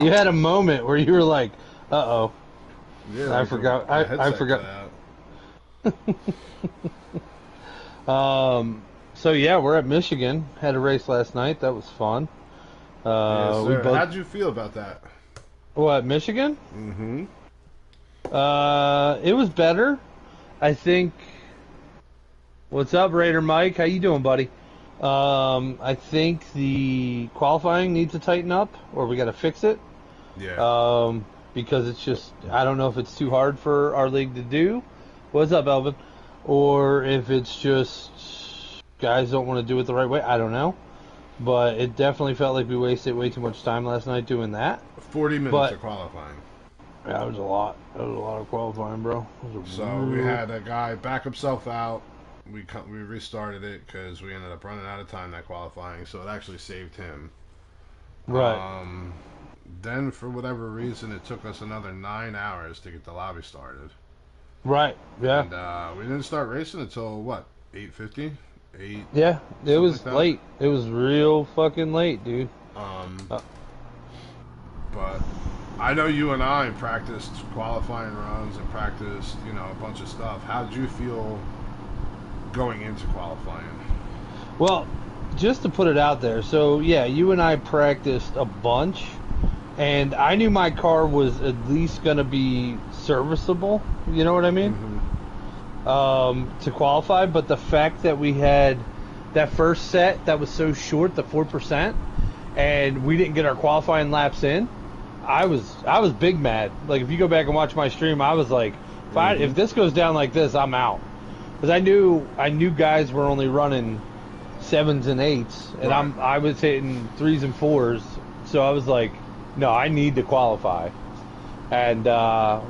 You had a moment where you were like, "Uh-oh, Yeah, I like forgot. the I headset forgot." cut So yeah, we're at Michigan. Had a race last night. That was fun. Yes, We sir. both How'd you feel about that? what Michigan? Mm-hmm. It was better. I think. What's up, Raider Mike? How you doing, buddy? I think the qualifying needs to tighten up, or we got to fix it. Yeah. Because it's just I don't know if it's too hard for our league to do. What's up, Elvin? Or if it's just guys don't want to do it the right way. I don't know. But it definitely felt like we wasted way too much time last night doing that. 40 minutes But of qualifying. yeah, that was a lot. That was a lot of qualifying, bro. So we had a guy back himself out. We restarted it because we ended up running out of time that qualifying, so it actually saved him. Right. Then for whatever reason, it took us another 9 hours to get the lobby started. Right. Yeah. And we didn't start racing until what, 8:50, 8. Yeah. It was like late. It was real fucking late, dude. But I know you and I practiced qualifying runs and practiced, a bunch of stuff. How did you feel going into qualifying? Well, just to put it out there, so yeah, you and I practiced a bunch, and I knew my car was at least going to be serviceable, you know what I mean? To qualify, but the fact that we had that first set that was so short, the 4%, and we didn't get our qualifying laps in, I was big mad. Like, if you go back and watch my stream, I was like, if this goes down like this, I'm out. Because I knew guys were only running 7s and 8s, and Right. I was hitting 3s and 4s, so I was like, no, I need to qualify. And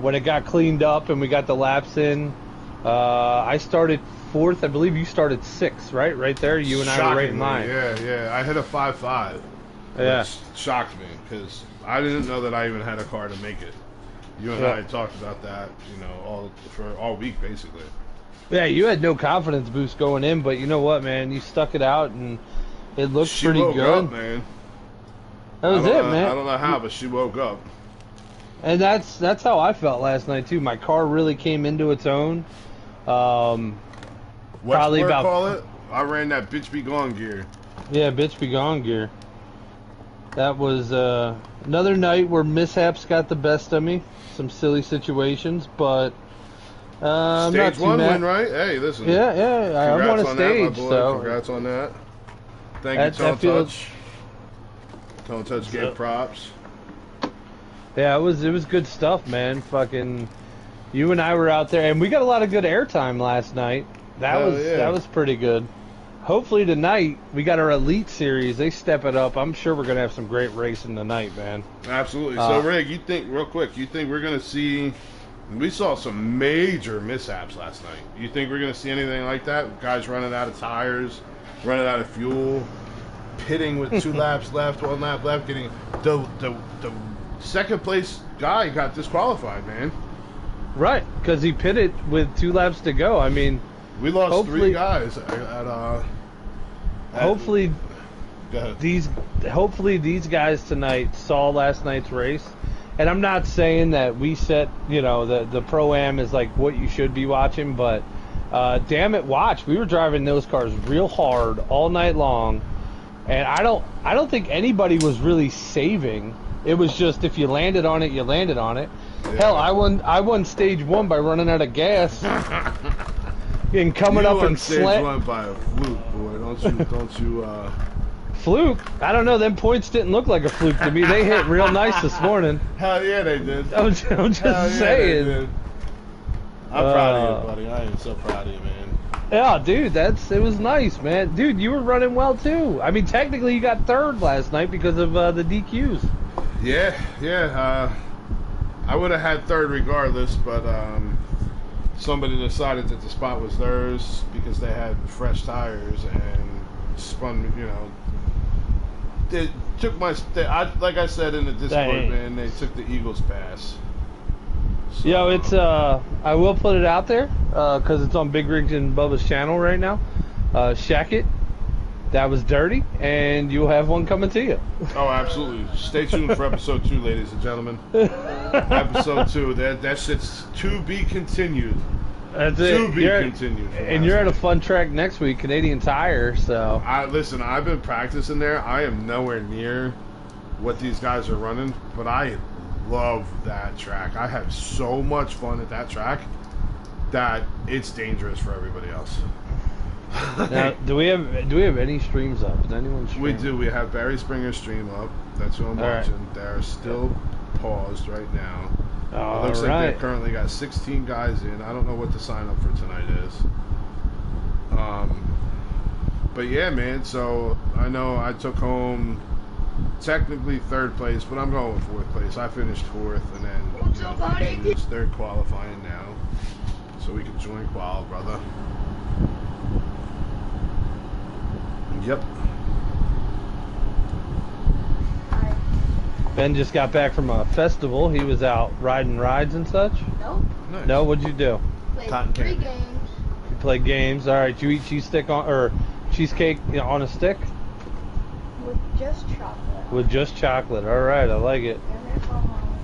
when it got cleaned up and we got the laps in, I started 4th. I believe you started 6th, right? Right there, you and I were right in line. Yeah. I hit a 5.5. Yeah. Which shocked me because I didn't know that I even had a car to make it. You and I talked about that, all week basically. Yeah, you had no confidence boost going in, but you know what, man? You stuck it out, and it looked She pretty woke good. up, man. That was it, man. I don't know how, but she woke up. And that's how I felt last night too. My car really came into its own. What's Probably about call it? I ran that bitch be gone gear. Yeah, bitch be gone gear. That was another night where mishaps got the best of me. Some silly situations, but I'm not Stage too 1 mad. win, right? Hey, listen. Yeah. I won a Congrats on stage, that, my boy. so Congrats on that. Thank That- you, Tone that feels- Touch. Tone Touch gave props. yeah, it was good stuff, man. Fucking, you and I were out there, and we got a lot of good airtime last night. That was pretty good. Hopefully tonight we got our Elite Series. They step it up. I'm sure we're gonna have some great racing tonight, man. Absolutely. So, Rick, you think we're going to see... We saw some major mishaps last night. You think we're going to see anything like that? Guys running out of tires, running out of fuel, pitting with 2 laps left, 1 lap left, getting... The second place guy got disqualified, man. Right, because he pitted with 2 laps to go. I mean, We lost hopefully- 3 guys at hopefully go ahead. these guys tonight saw last night's race. And I'm not saying that we set, the Pro-Am is like what you should be watching, but damn it, watch. We were driving those cars real hard all night long, and I don't think anybody was really saving. It was just if you landed on it, you landed on it. Yeah. Hell, I won stage 1 by running out of gas and coming up and stage slant. 1 by a fluke, boy. Don't you Fluke? I don't know. Them points didn't look like a fluke to me. They hit real nice this morning. Hell yeah, they did. I'm just Hell yeah, they saying. did. I'm proud of you, buddy. I am so proud of you, man. Yeah, dude, it was nice, man. Dude, you were running well too. I mean, technically, you got 3rd last night because of the DQs. Yeah. I would have had 3rd regardless, but somebody decided that the spot was theirs because they had fresh tires and spun. They took like I said in the Discord, man. They took the Eagles pass. So, Yo, it's I will put it out there because it's on Big Rigs and Bubba's channel right now. Shack It that was dirty, and you'll have one coming to you. Oh, absolutely. Stay tuned for episode 2, ladies and gentlemen. Episode 2. That shit's to be continued. That's it. To be continued. And you're at a fun track next week, Canadian Tire. So listen, I've been practicing there. I am nowhere near what these guys are running, but I love that track. I have so much fun at that track that it's dangerous for everybody else. now, do we have any streams up? Is anyone streaming? We do. We have Barry Springer's stream up. That's who I'm watching. Right. They're still paused right now. It looks like they've currently got 16 guys in. I don't know what the sign up for tonight is. But yeah, man. So I know I took home technically 3rd place, but I'm going with 4th place. I finished 4th, and then they're qualifying now, so we can join qual, brother. Yep. Ben just got back from a festival. He was out riding rides and such. Nope. Nice. No, what'd you do? Played 3 games. You played games. All right. You eat cheesesteak or cheesecake on a stick? With just chocolate. With just chocolate. All right, I like it. And there's no mommy.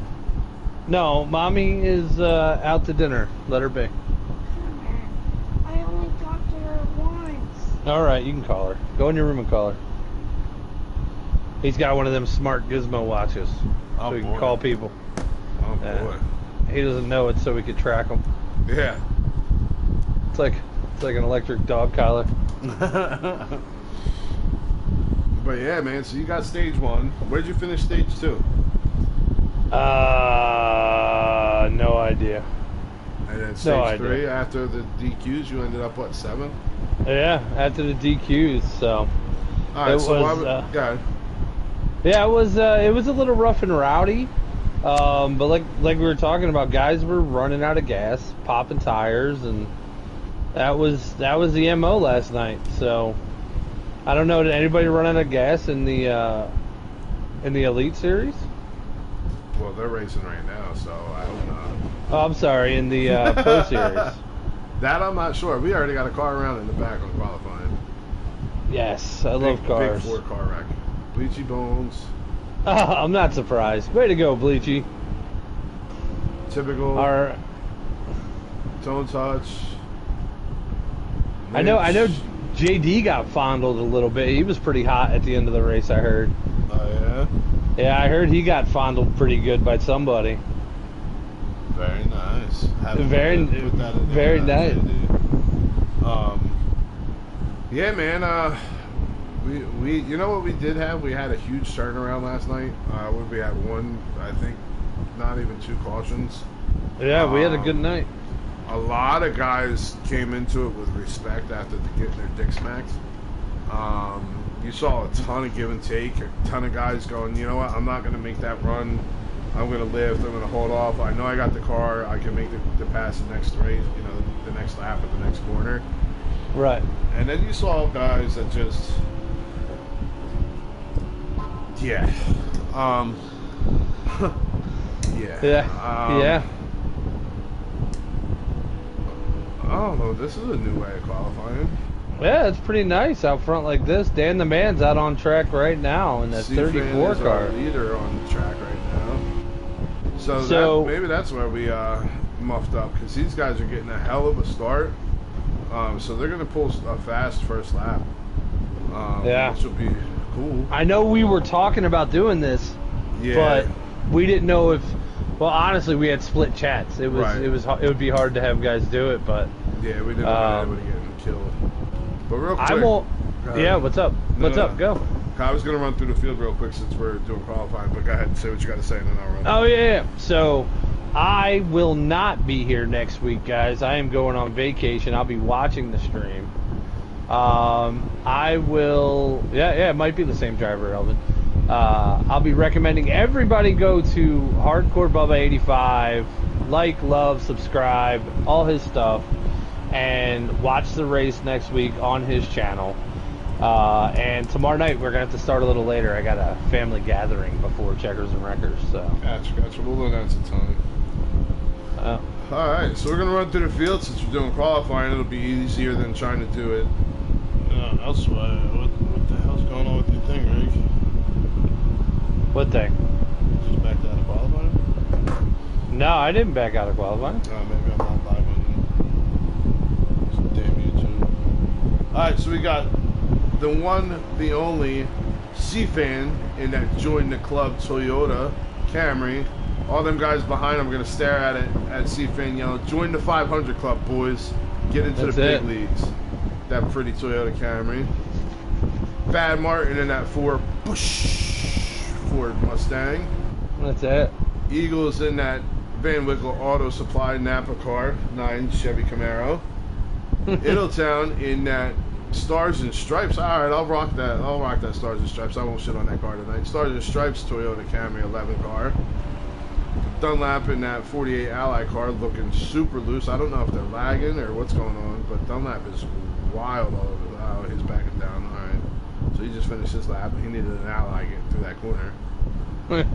No, mommy is out to dinner. Let her be. I only talked to her once. All right, you can call her. Go in your room and call her. He's got one of them smart gizmo watches, so he can call people. Oh boy. He doesn't know it, so we could track him. Yeah. It's like an electric dog collar. But yeah, man. So you got stage 1. Where'd you finish stage 2? No idea. And then stage 3, after the DQs, you ended up what, 7? Yeah, after the DQs. So. All right. Go ahead. Yeah, it was a little rough and rowdy, but like we were talking about, guys were running out of gas, popping tires, and that was the MO last night. So I don't know, did anybody run out of gas in the Elite Series? Well, they're racing right now, so I hope not. Oh, I'm sorry, in the Pro Series. That I'm not sure. We already got a car around in the back on qualifying. Yes, I love cars. Big 4 car wreck. Bleachy Bones. I'm not surprised. Way to go, Bleachy. Typical. Tone Touch. I know JD got fondled a little bit. He was pretty hot at the end of the race, I heard. Oh, yeah? Yeah, I heard he got fondled pretty good by somebody. Very nice. Very nice. Yeah, man. We you know what we did have? We had a huge turnaround last night. We had 1, I think, not even 2 cautions. Yeah, we had a good night. A lot of guys came into it with respect after getting their dick smacked. You saw a ton of give and take, a ton of guys going, you know what, I'm not going to make that run. I'm going to lift, I'm going to hold off. I know I got the car, I can make the pass the next race, the next lap at the next corner. Right. And then you saw guys that just... Yeah. Yeah. Yeah. I don't know. This is a new way of qualifying. Yeah, it's pretty nice out front like this. Dan the Man's out on track right now in that 34 car. Our leader on the track right now. So maybe that's where we muffed up, because these guys are getting a hell of a start. So they're going to pull a fast first lap. Yeah. Which will be cool. I know we were talking about doing this, but we didn't know if. Well, honestly, we had split chats. It would be hard to have guys do it, but yeah, we didn't want anybody getting killed. But real quick, I won't. Yeah, what's up? What's up? Go. I was gonna run through the field real quick since we're doing qualifying, but go ahead and say what you got to say, and then I'll run. Oh yeah. So I will not be here next week, guys. I am going on vacation. I'll be watching the stream. I will. Yeah, it might be the same driver, Elvin. I'll be recommending everybody go to Hardcore Bubba 85, like, love, subscribe, all his stuff, and watch the race next week on his channel. And tomorrow night we're gonna have to start a little later. I got a family gathering before Checkers and Wreckers. So. Gotcha. We'll announce the time. All right, so we're gonna run through the field since we're doing qualifying. It'll be easier than trying to do it elsewhere with going on with your thing, Rick? What thing? Just backed out of qualifying? No, I didn't back out of qualifying. Oh, maybe I'm not live on you. Damn YouTube. Alright, so we got the one, the only C-Fan in that Join the Club Toyota Camry. All them guys behind him are going to stare at it, at C-Fan yelling, join the 500 Club, boys. Get into That's the big it. leagues. That pretty Toyota Camry. Bad Martin in that Ford Mustang. That's it. Eagles in that Van Wickle Auto Supply Napa car, 9 Chevy Camaro. Middletown in that Stars and Stripes. All right, I'll rock that. I'll rock that Stars and Stripes. I won't shit on that car tonight. Stars and Stripes Toyota Camry 11 car. Dunlap in that 48 Ally car, looking super loose. I don't know if they're lagging or what's going on, but Dunlap is wild all over. Oh, he's backing down. All right, so he just finished his lap. He needed an Ally to get through that corner.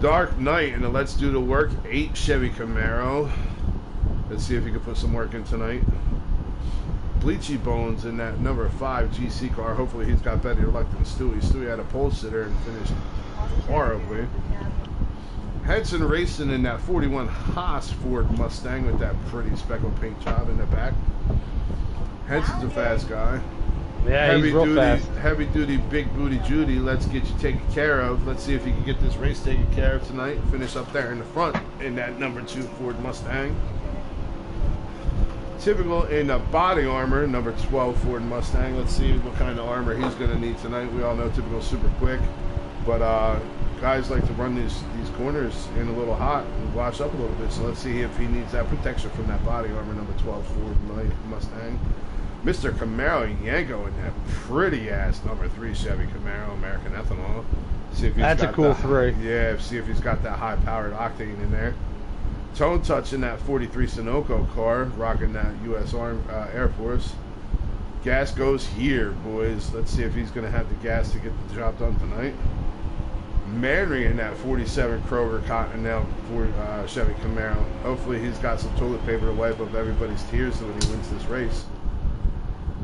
Dark Knight in the Let's Do the Work 8 Chevy Camaro. Let's see if he can put some work in tonight. Bleachy Bones in that number 5 GC car. Hopefully he's got better luck than Stewie. Stewie had a pole sitter and finished horribly. Henson racing in that 41 Haas Ford Mustang with that pretty speckled paint job in the back. Henson's a fast guy. Yeah, he's real fast. Heavy duty, big booty Judy. Let's get you taken care of. Let's see if he can get this race taken care of tonight. Finish up there in the front in that number 2 Ford Mustang. Typical in the body armor, number 12 Ford Mustang. Let's see what kind of armor he's going to need tonight. We all know Typical super quick, but guys like to run these corners in a little hot and wash up a little bit. So let's see if he needs that protection from that body armor, number 12 Ford Mustang. Mr. Camaro Yanko in that pretty ass number 3 Chevy Camaro American Ethanol. See if he's That's got a cool 3. Yeah, see if he's got that high powered octane in there. Tone Touch in that 43 Sunoco car, rocking that U.S. Air Force. Gas goes here, boys. Let's see if he's going to have the gas to get the job done tonight. Manry in that 47 Kroger Continental Ford Chevy Camaro. Hopefully he's got some toilet paper to wipe up everybody's tears when he wins this race.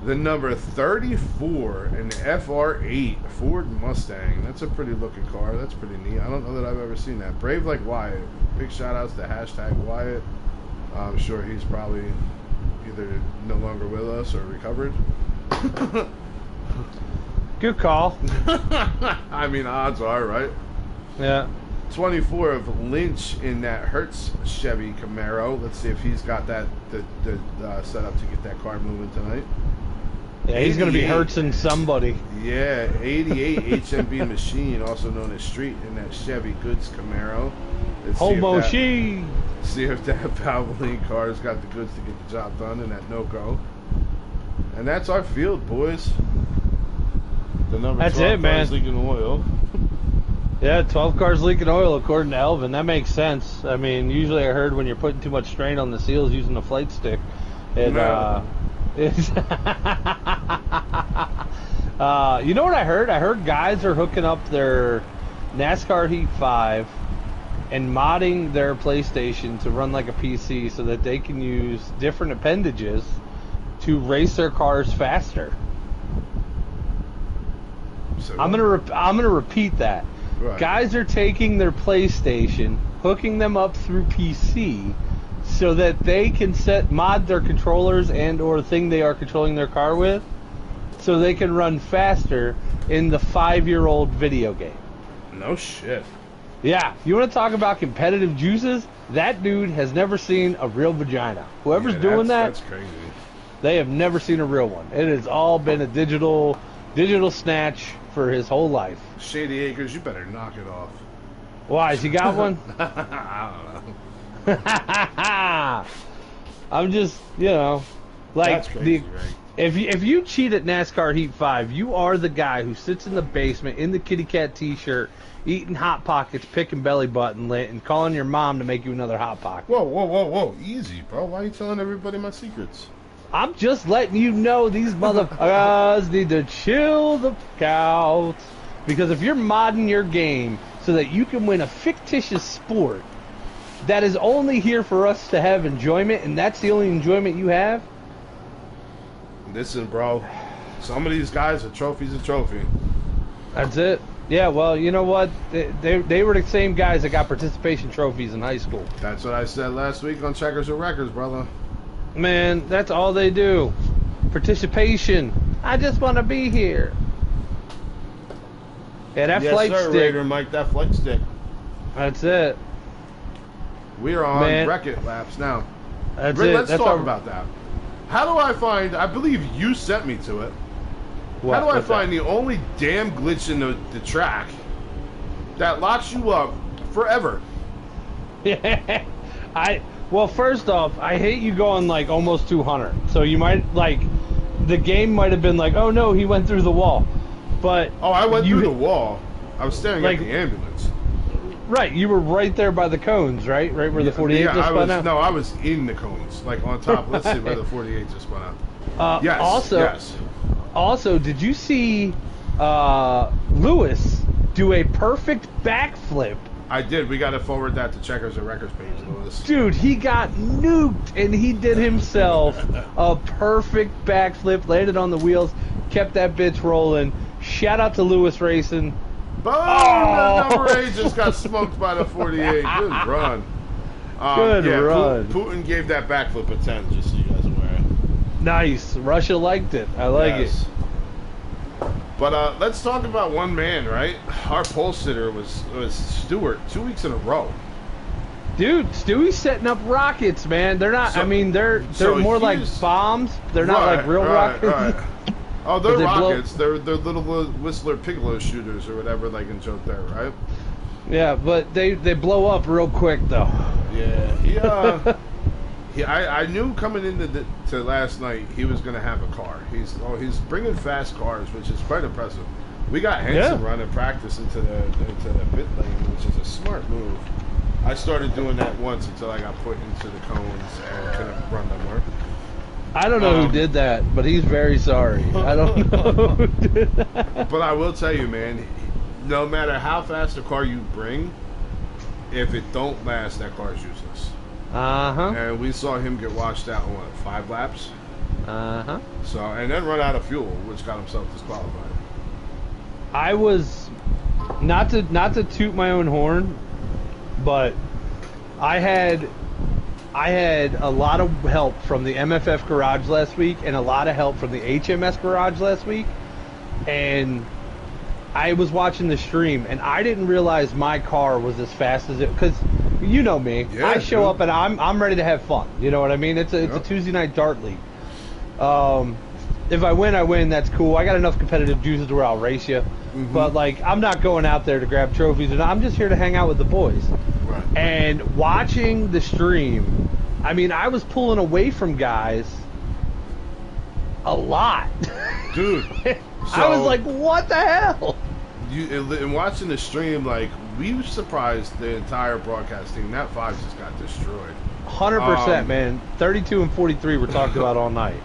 The number 34 in the FR8 Ford Mustang. That's a pretty looking car. That's pretty neat. I don't know that I've ever seen that. Brave like Wyatt. Big shout outs to hashtag Wyatt. I'm sure he's probably either no longer with us or recovered. Good call. I mean, odds are, right? Yeah. 24 of Lynch in that Hertz Chevy Camaro. Let's see if he's got that the setup to get that car moving tonight. Yeah, he's going to be 88. hurting somebody. Yeah, 88 HMB Machine, also known as Street, in that Chevy Goods Camaro. Let's Homo she. see if that Valvoline car's got the goods to get the job done in that no-go. And that's our field, boys. The number That's 12 it, man. car's leaking oil. Yeah, 12 cars leaking oil, according to Elvin. That makes sense. I mean, usually I heard when you're putting too much strain on the seals using a flight stick, it, No. it's you know what I heard? I heard guys are hooking up their NASCAR Heat 5 and modding their PlayStation to run like a PC so that they can use different appendages to race their cars faster. So, I'm gonna repeat that. Right. Guys are taking their PlayStation, hooking them up through PC, so that they can mod their controllers and or thing they are controlling their car with, so they can run faster in the 5-year-old video game. No shit. Yeah, you want to talk about competitive juices? That dude has never seen a real vagina. Whoever's Yeah, doing that, that's crazy. they have never seen a real one. It has all been a digital snatch for his whole life. Shady Acres, you better knock it off. Why? Has he got one? I don't know. I'm just, like That's crazy, right? if you cheat at NASCAR Heat 5, you are the guy who sits in the basement in the kitty cat t-shirt, eating Hot Pockets, picking belly button lit, and calling your mom to make you another Hot Pocket. Whoa. Easy, bro. Why are you telling everybody my secrets? I'm just letting you know these motherfuckers need to chill the fuck out. Because if you're modding your game so that you can win a fictitious sport that is only here for us to have enjoyment, and that's the only enjoyment you have, Listen, bro. Some of these guys, a trophy's a trophy. That's it. Yeah, well, you know what? They were the same guys that got participation trophies in high school. That's what I said last week on Checkers and Records, brother. Man, that's all they do. Participation. I just want to be here. Yeah, that Yes, flight sir, stick. Raider Mike, that flight stick. That's it. We are on Man. Wreck-It laps now. That's Ray, it. let's That's talk our- about that. How do I find, I believe you sent me to it. What- How do I what's find the only damn glitch in the track that locks you up forever? that? Well, first off, I hate you going like almost 200. So you might like the game might have been like, oh no, he went through the wall. But Oh, I went you- through the wall. I was staring Like- at the ambulance. Right, you were right there by the cones, right? Right where the 48 yeah, just spun out. No, I was in the cones, like on top. Let's see where the 48 just spun out. Yes. Also, yes. Did you see Lewis do a perfect backflip? I did. We got to forward that to Checkers and Records page, Lewis. Dude, he got nuked, and he did himself a perfect backflip, landed on the wheels, kept that bitch rolling. Shout out to Lewis Racing. Boom! Oh! The number 8 just got smoked by the 48. Good run. Good run. Putin gave that backflip a 10, just so you guys are aware. Nice. Russia liked it. I like Yes. it. But let's talk about one man, right? Our pole sitter was Stewart 2 weeks in a row. Dude, Stewie's setting up rockets, man. They're not. So- I mean, they're so more like here's- bombs. They're not like real rockets. Right. Oh, they're But they blow- rockets. They're little Whistler Piccolo shooters or whatever they can joke there, right? Yeah, but they blow up real quick though. Yeah. I knew coming into to last night he was going to have a car. He's bringing fast cars, which is quite impressive. We got Henson running practice into the pit lane, which is a smart move. I started doing that once until I got put into the cones and couldn't run no more. I don't know who did that, but he's very sorry. I don't know who did that. But I will tell you, man, no matter how fast a car you bring, if it don't last, that car is useless. Uh-huh. And we saw him get washed out in, 5 laps? Uh-huh. So, and then run out of fuel, which got himself disqualified. I was not to toot my own horn, but I had a lot of help from the MFF garage last week and a lot of help from the HMS garage last week, and I was watching the stream and I didn't realize my car was as fast as it, because you know me, Yeah, I show dude. up and I'm ready to have fun. You know what I mean? It's a Yep. Tuesday night dart league. If I win, I win. That's cool. I got enough competitive juices to where I'll race you. Mm-hmm. But like, I'm not going out there to grab trophies, and I'm just here to hang out with the boys. Right. And watching the stream, I mean, I was pulling away from guys a lot. Dude. I was like, what the hell? In watching the stream, like, we were surprised the entire broadcast team. That 5 just got destroyed. 100%, man. 32 and 43 were talked about all night.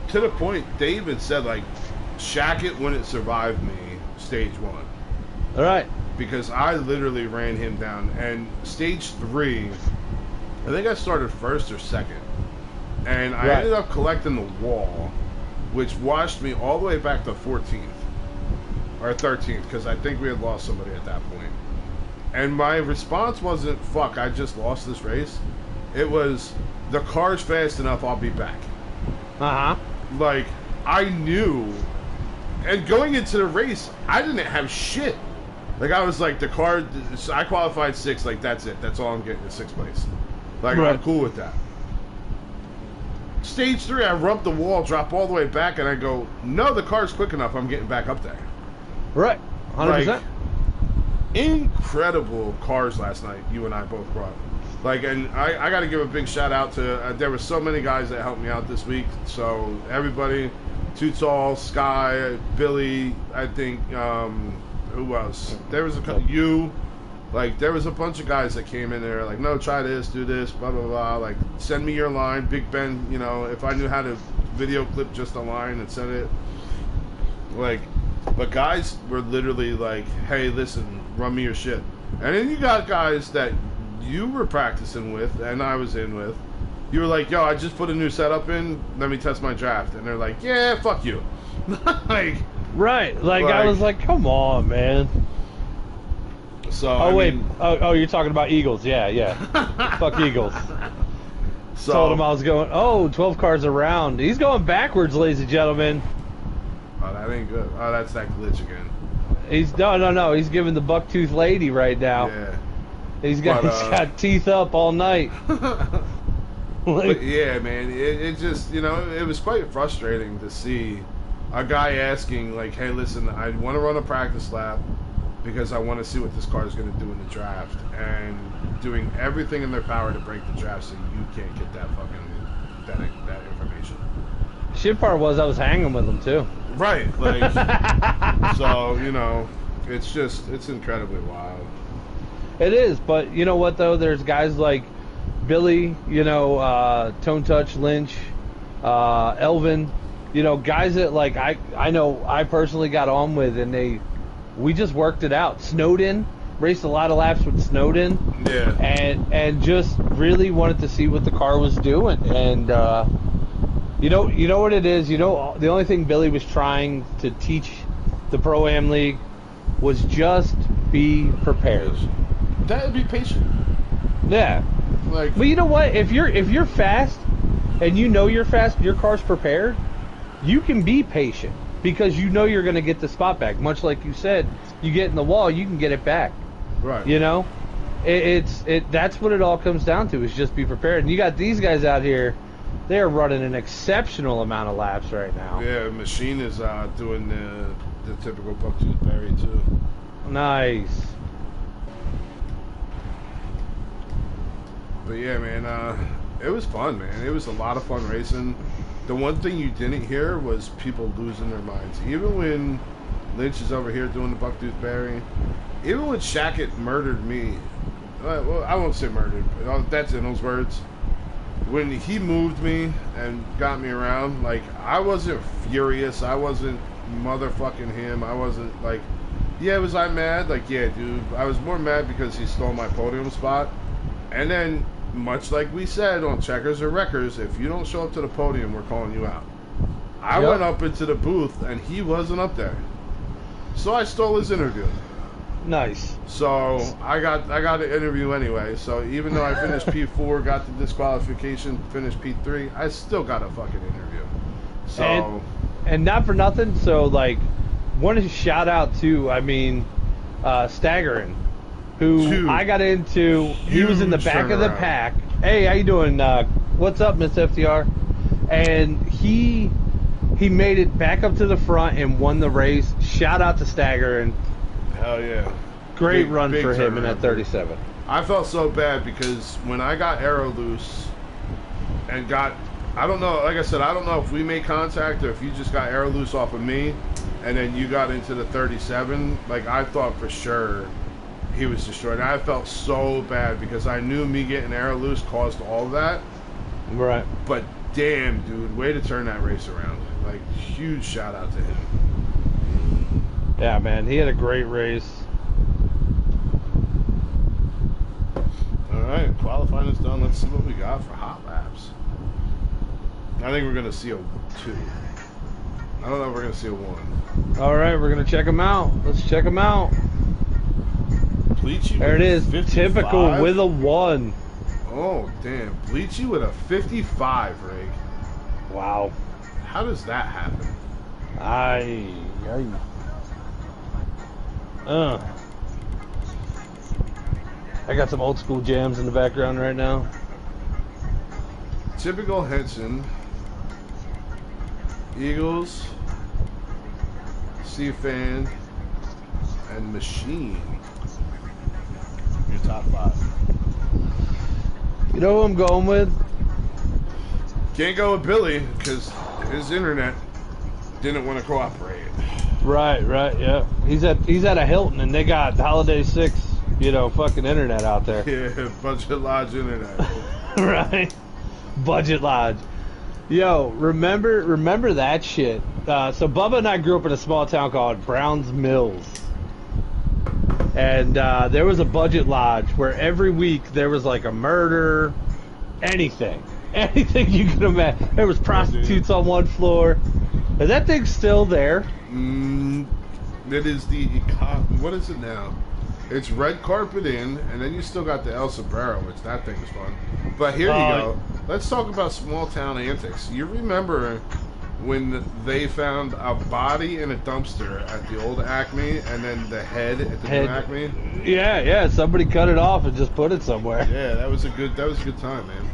To the point, they even said, like, Shackett wouldn't survive me stage 1. All right. Because I literally ran him down. And stage 3, I think I started first or second. And I Right. ended up collecting the wall, which washed me all the way back to 14th. Or 13th, because I think we had lost somebody at that point. And my response wasn't, fuck, I just lost this race. It was, the car's fast enough, I'll be back. Uh-huh. Like, I knew. And going into the race, I didn't have shit. Like, I was like, the car, I qualified 6th, like, that's it. That's all I'm getting is 6th place. Like, Right. I'm cool with that. Stage 3, I rub the wall, drop all the way back, and I go, no, the car's quick enough, I'm getting back up there. Right. 100%. Like, incredible cars last night, you and I both brought. Like, and I got to give a big shout out to, there were so many guys that helped me out this week. So, everybody, Too Tall, Sky, Billy, I think, who else? There was there was a bunch of guys that came in there, like, no, try this, do this, blah, blah, blah. Like, send me your line. Big Ben, you know, if I knew how to video clip just a line and send it. Like, but guys were literally like, hey, listen, run me your shit. And then you got guys that you were practicing with and I was in with. You were like, yo, I just put a new setup in, let me test my draft. And they're like, yeah, fuck you. Like, Right. Like I was like, come on, man. So Oh wait. You're talking about Eagles. Yeah. Fuck Eagles. So, Told him I was going. 12 cars around. He's going backwards, ladies and gentlemen. Oh, that ain't good. Oh, that's that glitch again. He's no. He's giving the bucktooth lady right now. Yeah. He's got teeth up all night. But yeah, man, it just, it was quite frustrating to see a guy asking, like, hey, listen, I want to run a practice lap because I want to see what this car is going to do in the draft, and doing everything in their power to break the draft so you can't get that information. Shit part was I was hanging with him too. Right, like, so, it's incredibly wild. It is, but you know what though? There's guys like Billy, Tone Touch, Lynch, Elvin, guys that like I know I personally got on with, and we just worked it out. Snowden raced a lot of laps with Snowden, yeah, and just really wanted to see what the car was doing, and you know what it is. The only thing Billy was trying to teach the Pro-Am League was just be prepared. That'd be patient. Yeah. Like, but you know what? If you're fast, and you're fast, your car's prepared, you can be patient because you're going to get the spot back. Much like you said, you get in the wall, you can get it back. Right. That's what it all comes down to, is just be prepared. And you got these guys out here, they're running an exceptional amount of laps right now. Yeah, Machine is doing the typical bucktooth berry too. Nice. But yeah, man, it was fun, man. It was a lot of fun racing. The one thing you didn't hear was people losing their minds. Even when Lynch is over here doing the bucktooth berry, even when Shackett murdered me, well, I won't say murdered, but that's in those words. When he moved me and got me around, like, I wasn't furious. I wasn't motherfucking him. I wasn't like, was I mad? Like, yeah, dude. I was more mad because he stole my podium spot. And then, much like we said on Checkers or Wreckers, if you don't show up to the podium, we're calling you out. I went up into the booth, and he wasn't up there. So I stole his interview. Nice. So I got the interview anyway. So even though I finished P4, got the disqualification, finished P3, I still got a fucking interview. So and not for nothing. So like, wanted to shout out to Staggering, who I got into. He was in the back of the pack. Hey, how you doing? What's up, Miss FTR? And he made it back up to the front and won the race. Shout out to Staggering. Hell yeah. Great run for him in that 37. I felt so bad because when I got aero loose and I don't know, like I said, I don't know if we made contact or if you just got aero loose off of me and then you got into the 37. Like, I thought for sure he was destroyed. And I felt so bad because I knew me getting aero loose caused all of that. Right. But damn, dude, way to turn that race around. Like, huge shout out to him. Yeah, man, he had a great race. All right, qualifying is done. Let's see what we got for hot laps. I think we're going to see a 2. I don't know if we're going to see a 1. All right, we're going to check them out. Let's check them out. Bleachy, there it is. 55? Typical with a 1. Oh, damn. Bleachy with a 55, Rig. Wow. How does that happen? I got some old school jams in the background right now. Typical Henson. Eagles. C-Fan. And Machine. Your top 5. You know who I'm going with? Can't go with Billy because his internet didn't want to cooperate. Right, yeah. He's at a Hilton and they got Holiday 6, fucking internet out there. Yeah, Budget Lodge internet. Right. Budget Lodge. Yo, remember that shit. So Bubba and I grew up in a small town called Browns Mills. And there was a Budget Lodge where every week there was like a murder, anything you could imagine. There was prostitutes on one floor. Is that thing still there? It is what is it now? It's red carpet in, and then you still got the El Sombrero, which that thing is fun. But here you go. Let's talk about small town antics. You remember when they found a body in a dumpster at the old Acme, and then the head at the new Acme? Yeah. Somebody cut it off and just put it somewhere. Yeah, that was a good time, man.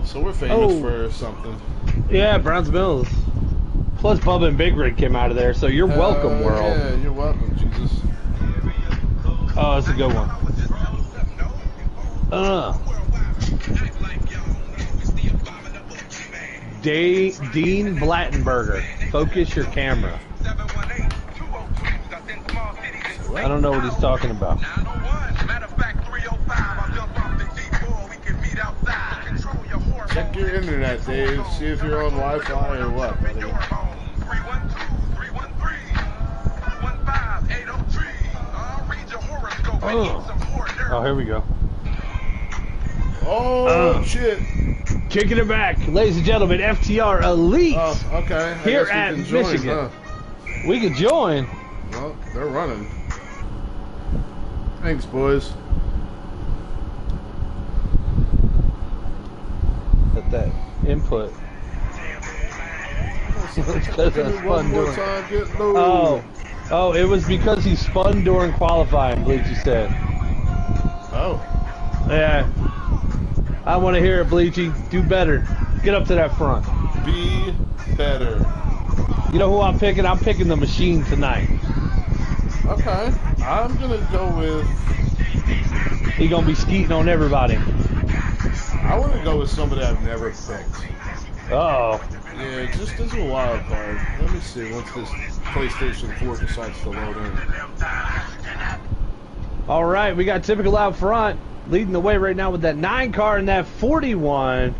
So we're famous for something. Yeah, Browns Mills. Plus, Bubba and Big Rig came out of there, so you're welcome, world. Yeah, you're welcome, Jesus. Oh, that's a good one. Dean Blattenberger, focus your camera. I don't know what he's talking about. Check your internet, Dave. See if you're on Wi-Fi or what, buddy. Oh, here we go. Oh, shit. Kicking it back. Ladies and gentlemen, FTR Elite. Oh, okay. Here at Michigan. We can join. Well, they're running. Thanks, boys. At that input. Oh, it was because he spun during qualifying, I believe you said. Oh. Yeah. I want to hear it, Bleachy. Do better. Get up to that front. Be better. You know who I'm picking? I'm picking the machine tonight. Okay. I'm going to go with... He going to be skeeting on everybody. I want to go with somebody I've never picked. Uh-oh. Yeah, just as a wild card. Let me see once this PlayStation 4 decides to load in. All right, we got Typical out front, leading the way right now with that 9 car and that 41.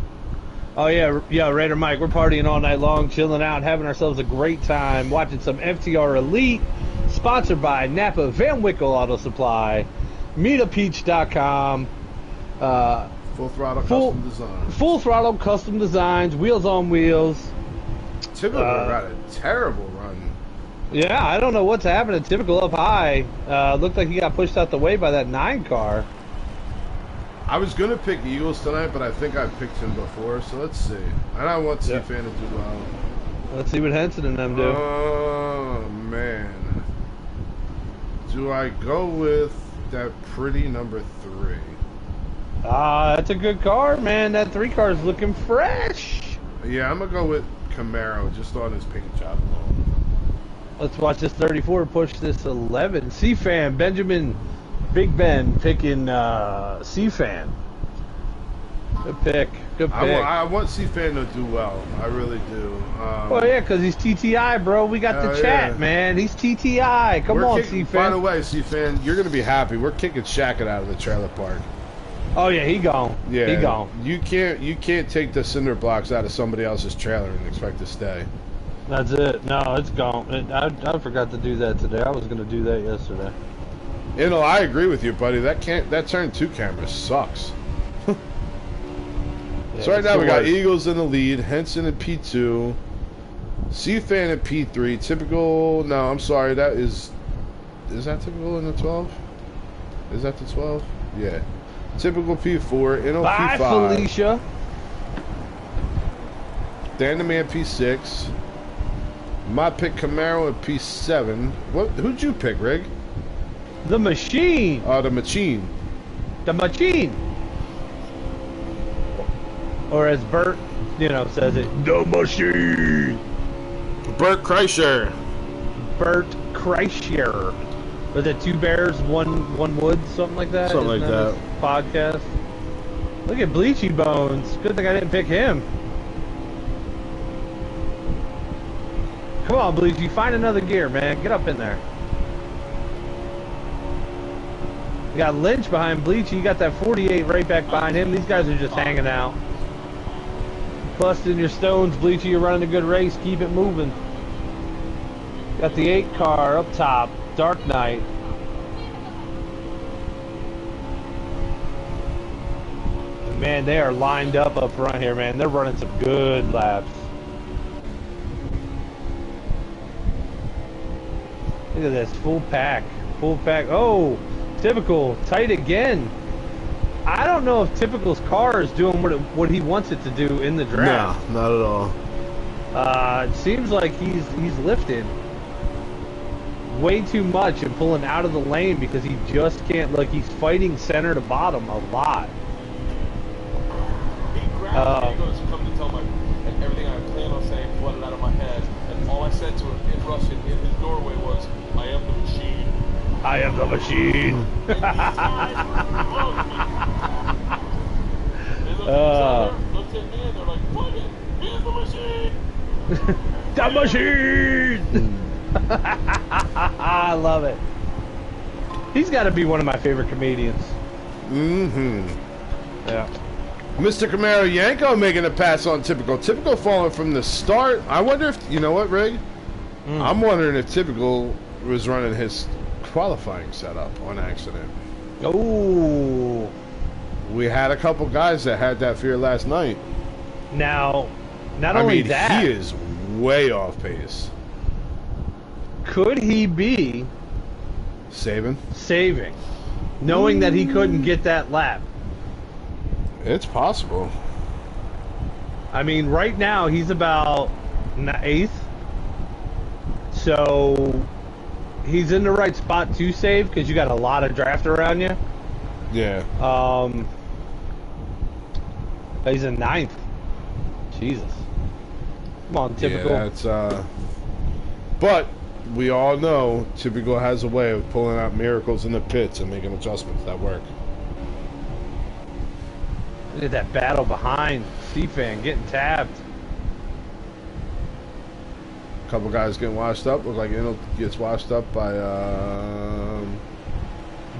Oh, yeah, Raider Mike, we're partying all night long, chilling out, having ourselves a great time, watching some FTR Elite, sponsored by Napa Van Wickle Auto Supply, MeetAPeach.com, Full Throttle Custom Designs. Full Throttle Custom Designs, Wheels on Wheels. Typical got a terrible run. Yeah, I don't know what's happening. Typical up high. Looked like he got pushed out the way by that 9 car. I was going to pick Eagles tonight, but I think I picked him before, so let's see. And I want C-Fan to do well. Let's see what Henson and them do. Oh, man. Do I go with that pretty number 3? That's a good car, man. That 3 car is looking fresh. Yeah, I'm going to go with Camaro, just on his paint job alone. Let's watch this 34 push this 11. C-Fan, Benjamin, Big Ben picking C-Fan. Good pick. Good pick. I want C-Fan to do well. I really do. Well, yeah, because he's TTI, bro. We got the chat, man. He's TTI. Come on, C-Fan. By the way, C-Fan, you're going to be happy. We're kicking Shackett out of the trailer park. Oh, yeah, he gone. Yeah, he gone. You can't take the cinder blocks out of somebody else's trailer and expect to stay. That's it. No, it's gone. I forgot to do that today. I was going to do that yesterday. You know, I agree with you, buddy. That turn 2 camera sucks. So right now we got Eagles in the lead, Henson in P2, C-Fan in P3, Typical, no, I'm sorry, is that Typical in the 12? Is that the 12? Yeah. Typical P4, Inno P5. Bye, Felicia. Dan the Man P6. My pick Camaro at P7. Who'd you pick, Rig? The Machine. Oh, the Machine. The Machine. Or as Bert, says it, the Machine. Bert Kreischer. Bert Kreischer. Was it 2 bears, one wood, something like that? Something like that. Podcast. Look at Bleachy Bones. Good thing I didn't pick him. Come on, Bleachy. Find another gear, man. Get up in there. You got Lynch behind Bleachy. You got that 48 right back behind him. These guys are just hanging out. Busting your stones, Bleachy. You're running a good race. Keep it moving. Got the 8 car up top. Dark Knight. Man, they are lined up front here, man. They're running some good laps. Look at this, full pack. Full pack. Oh, Typical, tight again. I don't know if Typical's car is doing what he wants it to do in the draft. No, not at all. It seems like he's lifted way too much and pulling out of the lane because he just can't. Like, he's fighting center to bottom a lot. He grabbed me and goes, come to tell my and everything I planned on saying flooded out of my head, and all I said to him in Russian in his doorway was, "I am the machine." I am the machine. And these guys looked at me and they're like, "What? He's the machine." The machine. I love it. He's got to be one of my favorite comedians. Mm-hmm. Yeah. Mr. Camaro Yanko making a pass on Typical. Typical falling from the start. I wonder if, you know what, Rig? I'm wondering if Typical was running his qualifying setup on accident. Oh. We had a couple guys that had that fear last night. Now, not only that, he is way off pace. Could he be saving, knowing that he couldn't get that lap? It's possible. I mean, right now he's about 8th, so he's in the right spot to save because you got a lot of draft around you. Yeah. He's in 9th. Jesus. Come on, Typical. Yeah, that's but we all know Typical has a way of pulling out miracles in the pits and making adjustments that work. Look at that battle behind. C-Fan getting tabbed. A couple guys getting washed up. Look like Inno gets washed up by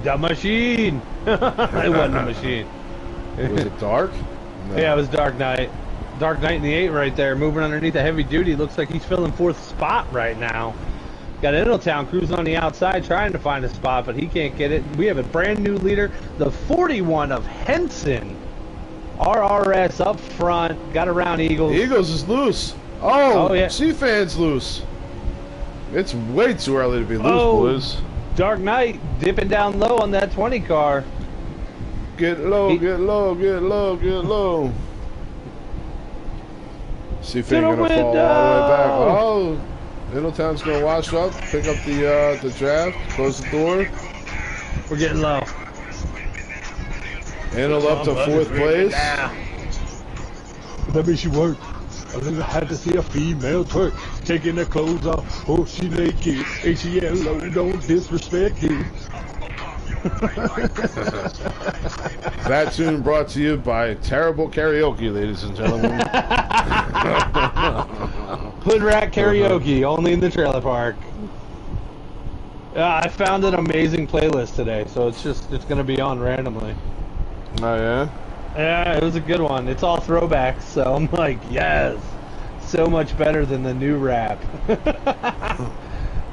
the machine. It wasn't a machine. Was it Dark? No. Yeah, it was Dark Knight. Dark Knight in the 8 right there, moving underneath the heavy duty. Looks like he's filling 4th spot right now. Got Innotown cruising on the outside trying to find a spot, but he can't get it. We have a brand new leader, the 41 of Henson. RRS up front, got around Eagles. Eagles is loose. Oh yeah. C-Fan's loose. It's way too early to be loose, boys. Dark Knight dipping down low on that 20 car. Get low, get low, get low, get low. C-Fan gonna fall all the way back. Oh, Middletown's gonna wash up, pick up the draft, close the door. We're getting low. Inno up to 4th place. That makes you work. I never had to see a female twerk. Taking her clothes off, oh she naked. H-E-L-O, don't disrespect it. That tune brought to you by Terrible Karaoke, ladies and gentlemen. Hood Rat Karaoke, only in the trailer park. I found an amazing playlist today, so it's going to be on randomly. Oh, yeah? Yeah, it was a good one. It's all throwbacks, so I'm like, yes. So much better than the new rap.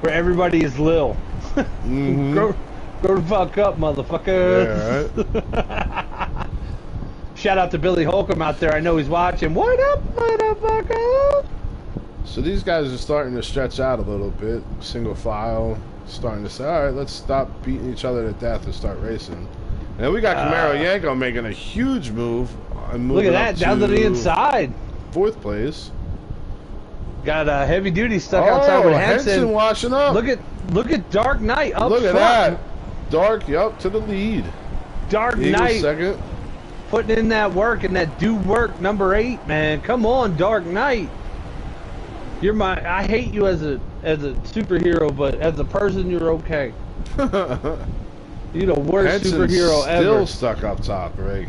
Where everybody is Lil. Mm-hmm. Grow the fuck up, motherfucker. Yeah, right? Shout out to Billy Holcomb out there. I know he's watching. What up, motherfucker? So these guys are starting to stretch out a little bit. Single file. Starting to say, all right, let's stop beating each other to death and start racing. And then we got Camaro Yanko making a huge move. Look at that, down to the inside. 4th place. Got a heavy duty stuck outside with Henson washing up. Look at Dark Knight up Look at front. that. Dark, yup, to the lead. Dark Eagles Knight 2nd. putting in that work and that do work number 8, man. Come on, Dark Knight. You're I hate you as a superhero, but as a person you're okay. You're the worst superhero ever. Still stuck up top, Rig.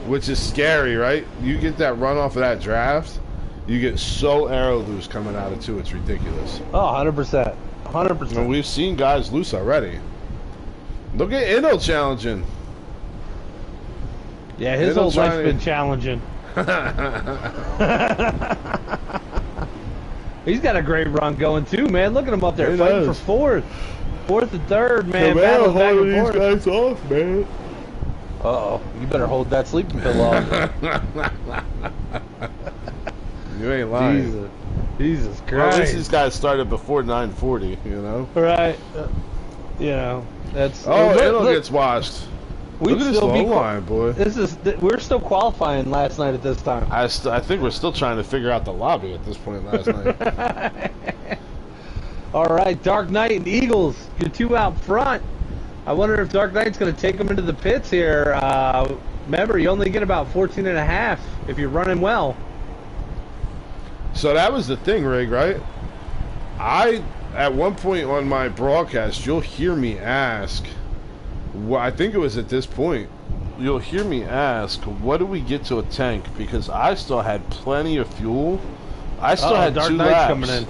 Which is scary, right? You get that run off of that draft, you get so arrow loose coming out of 2, it's ridiculous. Oh, 100%. 100%. And we've seen guys loose already. Look at Inno challenging. Yeah, his whole life's been challenging. He's got a great run going too, man. Look at him up there fighting for 4th and 3rd, man. Battling back and forth. These guys off, man. Uh-oh. You better hold that sleeping pill off. You ain't lying. Jesus. Jesus Christ. Well, at least these guys started before 9:40. You know. Right. You know, that's. Oh, look, it'll look, get washed. we'd Look at this still be low line, boy. We're still qualifying last night at this time. I think we're still trying to figure out the lobby at this point last night. All right, Dark Knight and Eagles, you two out front. I wonder if Dark Knight's going to take them into the pits here. Remember, you only get about 14 and a half if you're running well. So that was the thing, Rig, right? At one point on my broadcast, you'll hear me ask, I think it was at this point, you'll hear me ask, what do we get to a tank? Because I still had plenty of fuel. I still had Dark 2 Knight's laps. coming in.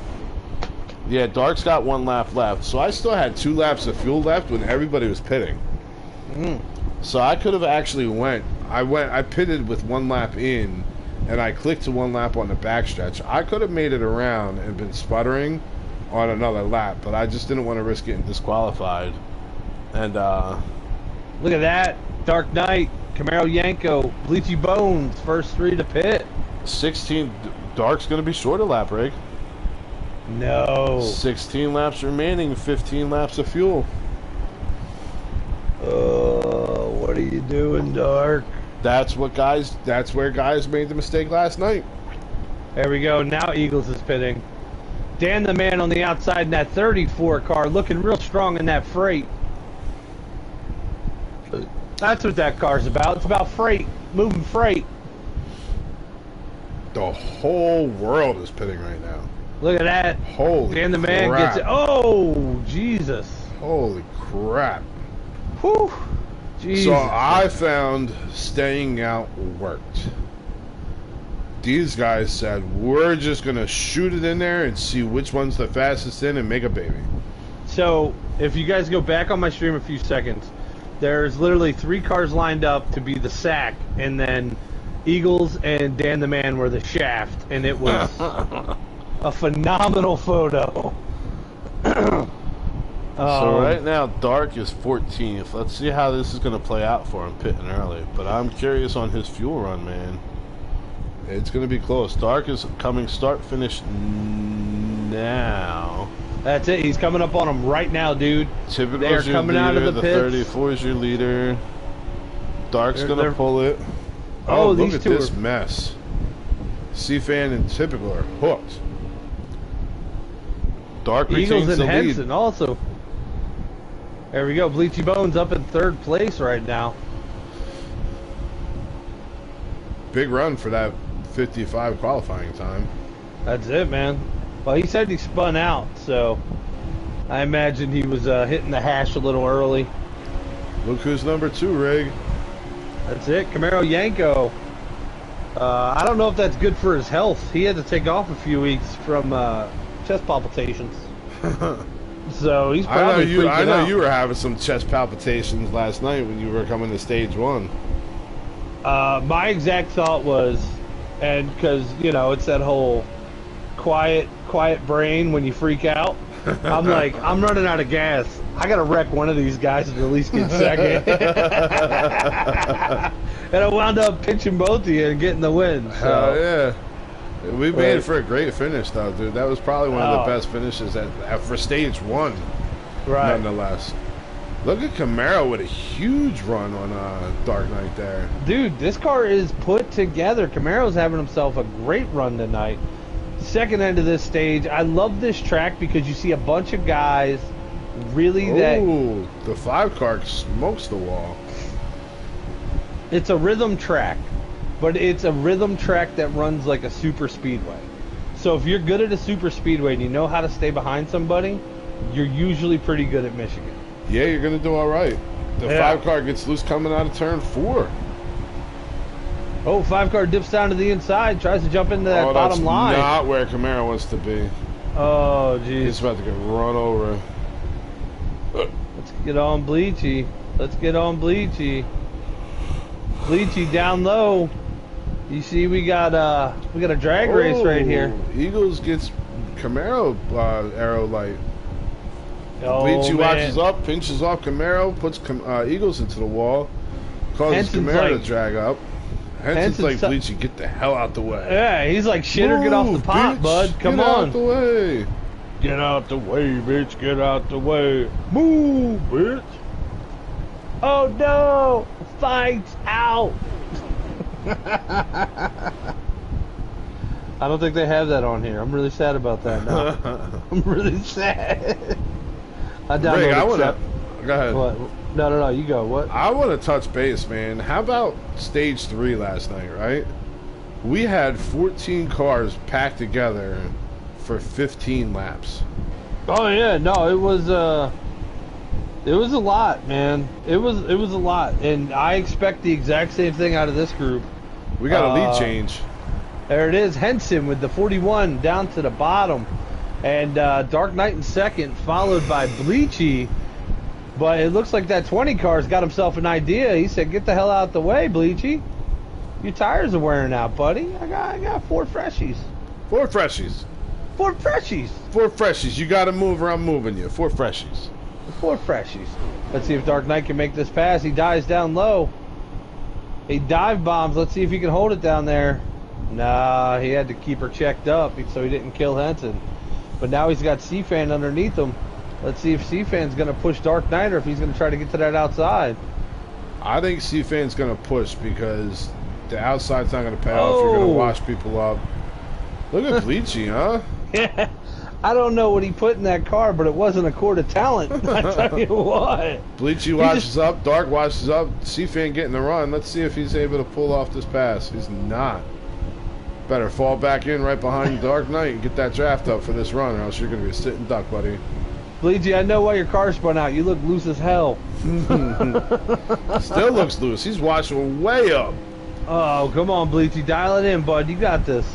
Yeah, Dark's got 1 lap left. So I still had 2 laps of fuel left when everybody was pitting. So I could have actually I pitted with 1 lap in, and I clicked to 1 lap on the backstretch. I could have made it around and been sputtering on another lap, but I just didn't want to risk getting disqualified. And Look at that. Dark Knight, Camaro Yanko, Bleachy Bones, first 3 to pit. 16, Dark's going to be short a lap, Rig. No. 16 laps remaining, 15 laps of fuel. What are you doing, Dark? That's where guys made the mistake last night. There we go. Now Eagles is pitting. Dan the man on the outside in that 34 car, looking real strong in that freight. That's what that car's about. It's about freight, moving freight. The whole world is pitting right now. Look at that. Holy Dan the man crap. gets it. Oh, Jesus. Holy crap. Whew. Jesus. So I found staying out worked. These guys said, we're just going to shoot it in there and see which one's the fastest in and make a baby. So, if you guys go back on my stream a few seconds, there's literally 3 cars lined up to be the sack, and then Eagles and Dan the Man were the shaft, and it was a phenomenal photo. So right now, Dark is 14th. Let's see how this is going to play out for him pitting early. But I'm curious on his fuel run, man. It's going to be close. Dark is coming start-finish now. That's it. He's coming up on him right now, dude. Typical They're is your coming leader. out of the pits. 34 is your leader. Dark's going to pull it. Oh, look these at two this are... mess. C-Fan and Typical are hooked. Dark Eagles retains and the lead. Henson also. There we go. Bleachy Bones up in 3rd place right now. Big run for that 55 qualifying time. That's it, man. Well, he said he spun out, so I imagine he was hitting the hash a little early. Look who's number 2, Rig. That's it. Camaro Yanko. I don't know if that's good for his health. He had to take off a few weeks from chest palpitations. So he's probably freaking out. I know you were having some chest palpitations last night when you were coming to stage 1. My exact thought was, and because, you know, it's that whole quiet brain when you freak out. I'm like, I'm running out of gas. I got to wreck one of these guys and at least get second. And I wound up pitching both of you and getting the win. So. Hell yeah. We made it for a great finish, though, dude. That was probably one of the best finishes for stage 1, right? Nonetheless. Look at Camaro with a huge run on Dark Knight there. Dude, this car is put together. Camaro's having himself a great run tonight. Second end of this stage. I love this track because you see a bunch of guys really Ooh, the 5 car smokes the wall. It's a rhythm track, but it's a rhythm track that runs like a super speedway. So if you're good at a super speedway and you know how to stay behind somebody, you're usually pretty good at Michigan. Yeah, you're going to do all right. The 5 car gets loose coming out of turn 4. Oh, 5 car dips down to the inside, tries to jump into that bottom line. That's not where Camaro wants to be. Oh, jeez. He's about to get run over. Let's get on Bleachy. Let's get on Bleachy. Bleachy down low. You see, we got a drag race right here. Eagles gets Camaro arrow light. Oh, Bleachy man. watches up, pinches off Camaro, puts Eagles into the wall, causes Henson's Camaro like, to drag up. Henson's like, Henson's Bleachy, get the hell out the way. Yeah, he's like, shitter, get off the Move, pot, bitch. bud. Come Get on. out the way. Get out the way, bitch. Get out the way. Move, bitch. Oh no! Fights out! I don't think they have that on here. I'm really sad about that now. I'm really sad. I downloaded Rick, I want to... Trap- Go ahead. What? No, you go. What? I want to touch base, man. How about stage 3 last night, right? We had 14 cars packed together for 15 laps. Oh yeah, no, it was a lot, man. It was a lot, and I expect the exact same thing out of this group. We got a lead change. There it is, Henson with the 41 down to the bottom, and Dark Knight in second, followed by Bleachy. But it looks like that 20 car's got himself an idea. He said, "Get the hell out the way, Bleachy. Your tires are wearing out, buddy. I got 4 freshies. 4 freshies. 4 freshies. 4 freshies. You got to move or I'm moving you. 4 freshies. 4 freshies." Let's see if Dark Knight can make this pass. He dives down low. He dive bombs. Let's see if he can hold it down there. Nah, he had to keep her checked up so he didn't kill Henson. But now he's got C-Fan underneath him. Let's see if C-Fan's going to push Dark Knight or if he's going to try to get to that outside. I think C-Fan's going to push because the outside's not going to pay off. You're going to wash people up. Look at Bleachy, huh? Yeah. I don't know what he put in that car, but it wasn't a cord of talent. I tell you what. Bleachy washes up, Dark washes up, C-Fan getting the run. Let's see if he's able to pull off this pass. He's not. Better fall back in right behind Dark Knight and get that draft up for this run, or else you're going to be a sitting duck, buddy. Bleachy, I know why your car spun out. You look loose as hell. Still looks loose. He's washing way up. Oh, come on, Bleachy. Dial it in, bud. You got this.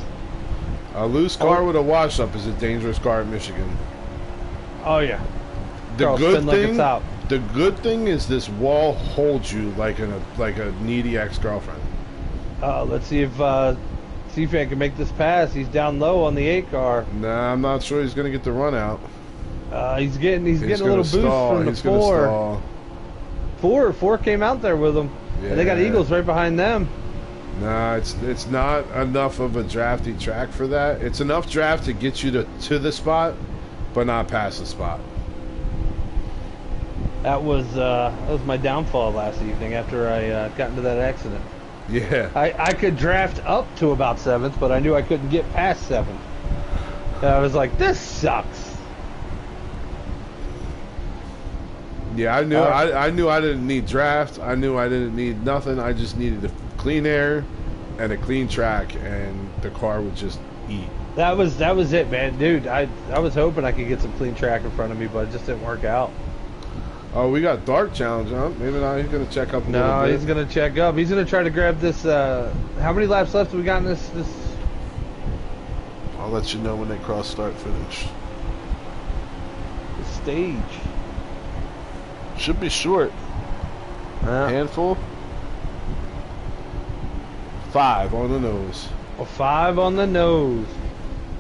A loose car with a wash up is a dangerous car in Michigan. Oh, yeah. The Girl, good spin like thing, it's out. the good thing is this wall holds you like a needy ex-girlfriend. Let's see if C-Fan can make this pass. He's down low on the 8 car. Nah, I'm not sure he's gonna get the run out. He's getting a little boost stall. from the He's gonna 4. stall. 4 came out there with him. Yeah. And they got Eagles right behind them. Nah, it's not enough of a drafty track for that. It's enough draft to get you to the spot, but not past the spot. That was my downfall last evening after I got into that accident. Yeah. I could draft up to about 7th, but I knew I couldn't get past 7th. And I was like, this sucks. Yeah, I knew I didn't need draft. I knew I didn't need nothing. I just needed a clean air and a clean track, and the car would just eat. That was it, man. Dude, I was hoping I could get some clean track in front of me, but it just didn't work out. Oh, we got Dark Challenge, huh? Maybe now he's going to check up a little No, bit. he's going to check up. He's going to try to grab this. How many laps left have we got in this? I'll let you know when they cross start finish. This stage? Should be short. Handful. 5 on the nose. Well, 5 on the nose.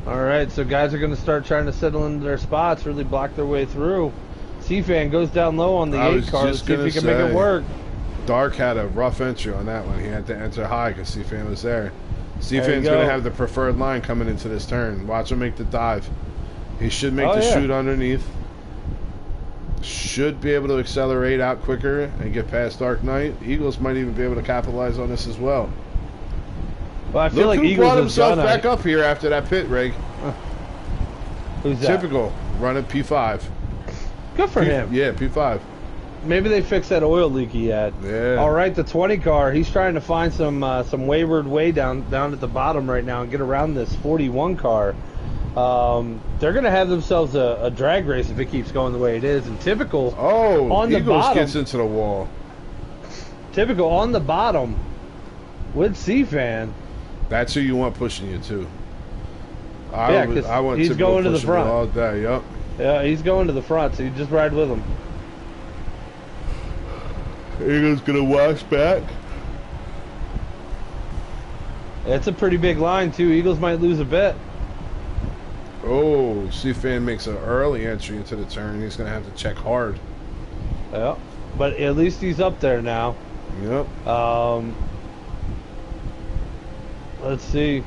All right, so guys are going to start trying to settle into their spots, really block their way through. C-Fan goes down low on the 8 car. Let's see if he can make it work. Dark had a rough entry on that one. He had to enter high because C-Fan was there. C-Fan's going to have the preferred line coming into this turn. Watch him make the dive. He should make the shoot underneath. Should be able to accelerate out quicker and get past Dark Knight. Eagles might even be able to capitalize on this as well. Well, I feel Look like who Eagles brought himself done back up here after that pit rig. Who's that? Typical. Running P5. Good for him. Yeah, P5. Maybe they fixed that oil leak he had. Yeah. All right, the 20 car. He's trying to find some wayward way down at the bottom right now and get around this 41 car. They're going to have themselves a drag race if it keeps going the way it is. And typical on the Eagles bottom. gets into the wall. Typical on the bottom with C-Fan. That's who you want pushing you too. Yeah, because I want he's Typical going to the pushing me front. all day. Yep. Yeah, he's going to the front, so you just ride with him. Eagles gonna wash back. It's a pretty big line too. Eagles might lose a bit. Oh, C-Fan makes an early entry into the turn. He's gonna have to check hard. Yeah, but at least he's up there now. Yep. Let's see.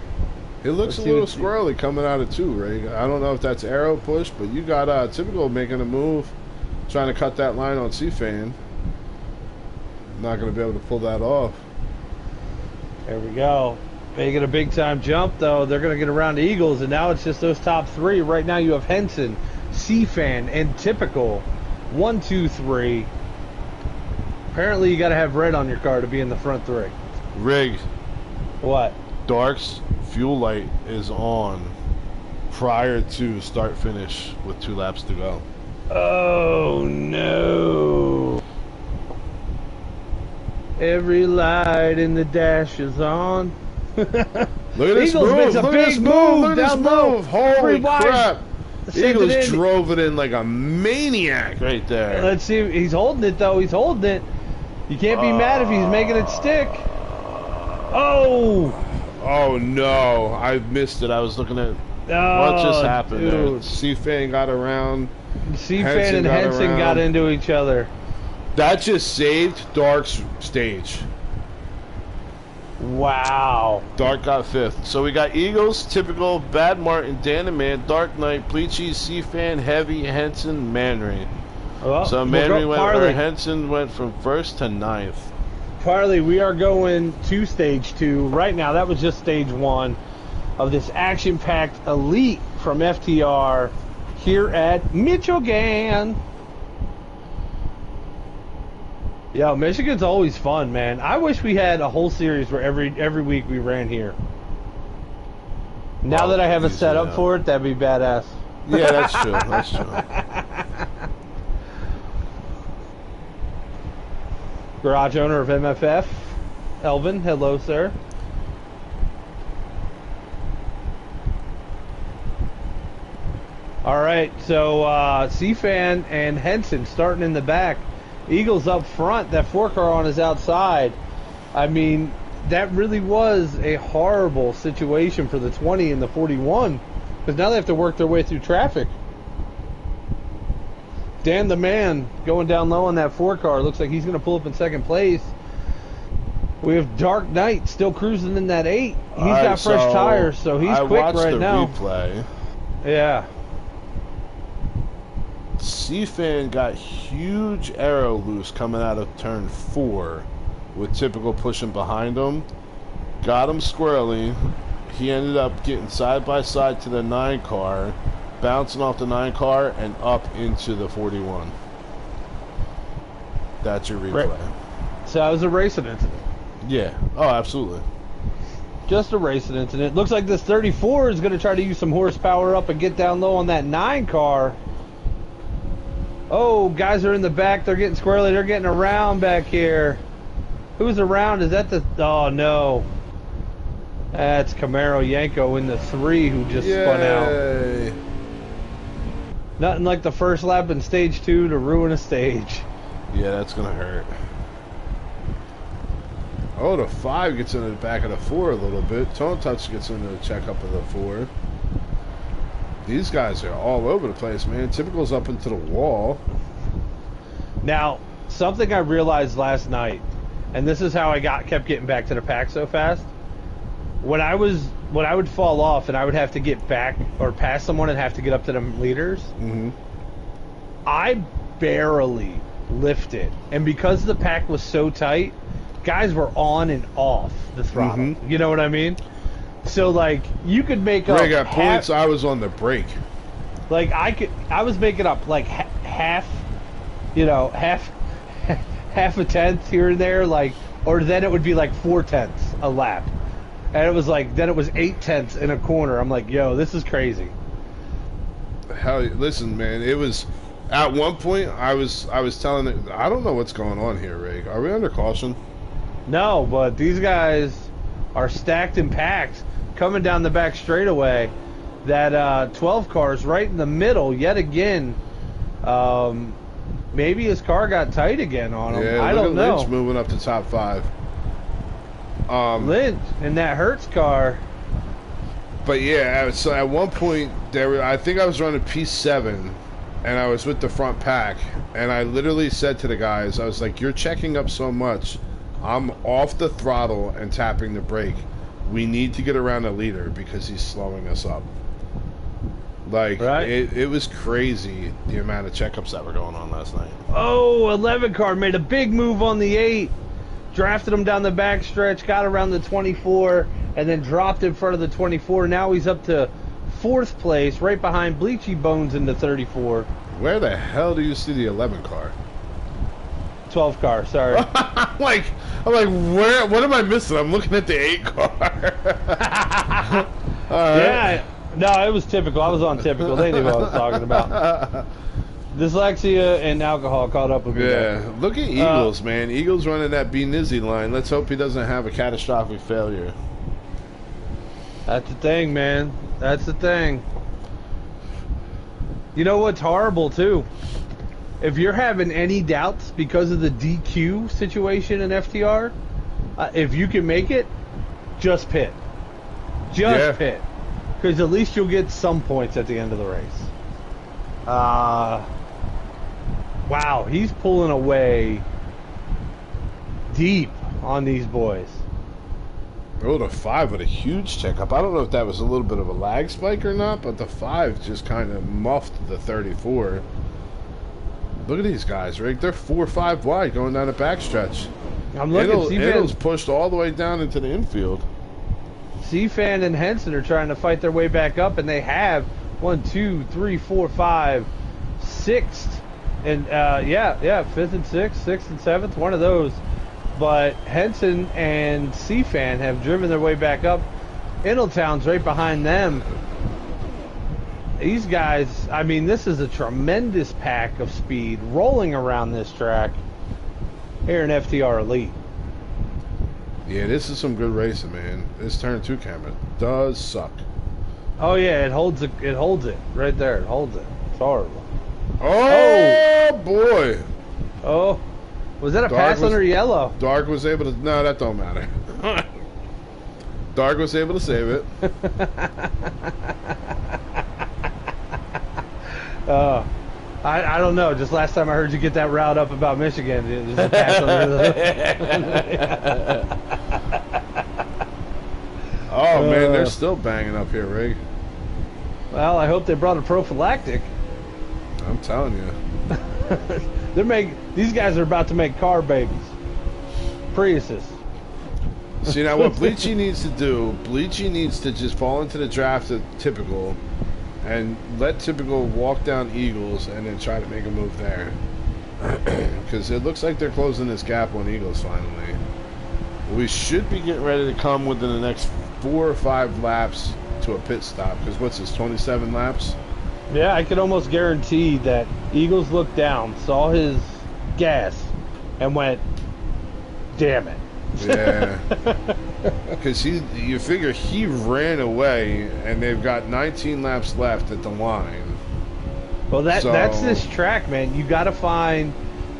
It looks Let's a see little what you- squirrely coming out of 2, Ray. I don't know if that's arrow push, but you got Typical making a move, trying to cut that line on C-Fan. Not going to be able to pull that off. There we go. Making a big time jump though. They're going to get around the Eagles, and now it's just those top 3. Right now you have Henson, C-Fan, and Typical. 1, 2, 3. Apparently you got to have red on your car to be in the front 3. Rig, What? Dark's fuel light is on prior to start finish with 2 laps to go. Oh no. Every light in the dash is on. Look at this Eagles move! makes a Look at big this move! move Look at this down low. move! Holy Three wide. crap! Sends it Eagles in. drove it in like a maniac right there. Let's see. He's holding it though. He's holding it. You can't be mad if he's making it stick. Oh. Oh no! I missed it. I was looking at Oh, what just happened there. dude. C-Fan got around. C-Fan and Henson around. got into each other. That just saved Dark's stage. Wow. Dark got 5th. So we got Eagles, Typical, Bad Martin, Dan and Man, Dark Knight, Bleachy, C-Fan, Heavy, Henson, Manry. Well, So we'll Manry go- went, Parley. or Henson went from 1st to 9th. Parley, we are going to stage 2 right now. That was just stage 1 of this action-packed elite from FTR here at Michigan. Yo, Michigan's always fun, man. I wish we had a whole series where every week we ran here. Now Well, that I have a easy setup now. for it, that'd be badass. Yeah, that's true. That's true. Garage owner of MFF, Elvin. Hello, sir. All right, so C-Fan and Henson starting in the back. Eagles up front. That 4-car on his outside. I mean, that really was a horrible situation for the 20 and the 41 because now they have to work their way through traffic. Dan the Man going down low on that 4-car. Looks like he's going to pull up in second place. We have Dark Knight still cruising in that 8. He's got fresh tires, so he's quick right now. I watched the replay. Yeah. C-Fan got huge arrow loose coming out of turn 4 with Typical pushing behind him. Got him squarely. He ended up getting side by side to the 9 car, bouncing off the 9 car and up into the 41. That's your replay. Right. So that was a racing incident. Yeah. Oh, absolutely. Just a racing incident. Looks like this 34 is going to try to use some horsepower up and get down low on that 9 car. Oh, guys are in the back. They're getting squirrely. They're getting around back here. Who's around? Is that the... Oh, no. That's Camaro Yanko in the 3 who just spun out. Yay. Nothing like the first lap in stage 2 to ruin a stage. Yeah, that's going to hurt. Oh, the 5 gets into the back of the 4 a little bit. Tone Touch gets into the checkup of the 4. These guys are all over the place, man. Typical's up into the wall. Now, something I realized last night, and this is how I kept getting back to the pack so fast. When I would fall off and I would have to get back or past someone and have to get up to them leaders, I barely lifted. And because the pack was so tight, guys were on and off the throttle. You know what I mean? So like you could make up. Rig at points. I was on the brake. Like I was making up like half a tenth here and there, like, or then it would be like 4/10 a lap, and it was like then it was 8/10 in a corner. I'm like, yo, this is crazy. Hell, listen, man. It was at one point I was telling it. I don't know what's going on here, Rig. Are we under caution? No, but these guys are stacked and packed coming down the back straightaway. That 12 car's right in the middle yet again. Maybe his car got tight again on him. Yeah, I look don't at know. Lynch moving up to top 5. Lynch in that Hertz car. But yeah, so at one point I think I was running P7, and I was with the front pack, and I literally said to the guys, I was like, "You're checking up so much, I'm off the throttle and tapping the brake. we need to get around a leader because he's slowing us up. Like, Right. it was crazy the amount of checkups that were going on last night. Oh, 11 car made a big move on the 8. Drafted him down the back stretch, got around the 24, and then dropped in front of the 24. Now he's up to 4th place, right behind Bleachy Bones in the 34. Where the hell do you see the 11 car? 12 car, sorry. I'm like, where? What am I missing? I'm looking at the 8 car. All right. Yeah, no, it was typical. I was on typical. They knew what I was talking about. Dyslexia and alcohol caught up with me. Yeah, there. look at Eagles, man. Eagles running that B Nizzy line. Let's hope he doesn't have a catastrophic failure. That's the thing, man. That's the thing. You know what's horrible, too? If you're having any doubts because of the DQ situation in FTR, if you can make it, just pit. Just pit. Because at least you'll get some points at the end of the race. Wow, he's pulling away deep on these boys. Oh, the 5 with a huge checkup. I don't know if that was a little bit of a lag spike or not, but the 5 just kind of muffed the 34. Look at these guys, Rick. They're 4 or 5 wide going down the backstretch. I'm looking. Ittle's pushed all the way down into the infield. C-Fan and Henson are trying to fight their way back up, and they have 1, 2, 3, 4, 5, 6th, and 5th and 6th, 6th and 7th, one of those. But Henson and C-Fan have driven their way back up. Intletown's right behind them. These guys, I mean, this is a tremendous pack of speed rolling around this track here in FTR Elite. Yeah, this is some good racing, man. This turn 2 camera does suck. Oh yeah, it holds it. It holds it right there. It holds it. It's horrible. Oh boy! Oh, was that a pass under yellow? Dark was able to. No, that don't matter. Dark was able to save it. I don't know. Just last time I heard you get that riled up about Michigan, it was a pass under the. Oh man, they're still banging up here, Rig. Well, I hope they brought a prophylactic. I'm telling you. These guys are about to make car babies. Priuses. See, now what Bleachy needs to do, Bleachy needs to just fall into the draft of Typical and let Typical walk down Eagles and then try to make a move there. Because it looks like they're closing this gap on Eagles finally. We should be getting ready to come within the next 4 or 5 laps to a pit stop. Because what's this, 27 laps? Yeah, I could almost guarantee that Eagles looked down, saw his gas, and went, damn it. Yeah. Because you figure he ran away, and they've got 19 laps left at the line. Well, that's this track, man. You got to find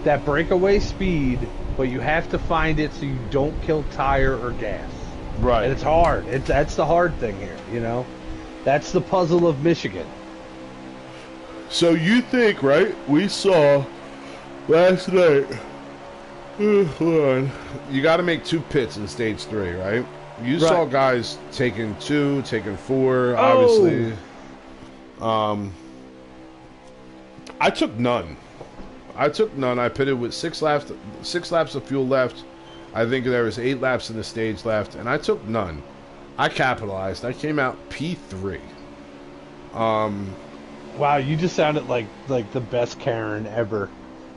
that breakaway speed, but you have to find it so you don't kill tire or gas. Right. And it's hard. That's the hard thing here, you know? That's the puzzle of Michigan. So you think, right? We saw last night. Hold on. You got to make 2 pits in stage 3, right? You saw guys taking 2, taking 4, obviously. I took none. I pitted with 6 laps of fuel left. I think there was 8 laps in the stage left, and I took none. I capitalized. I came out P3. Wow, you just sounded like the best Karen ever.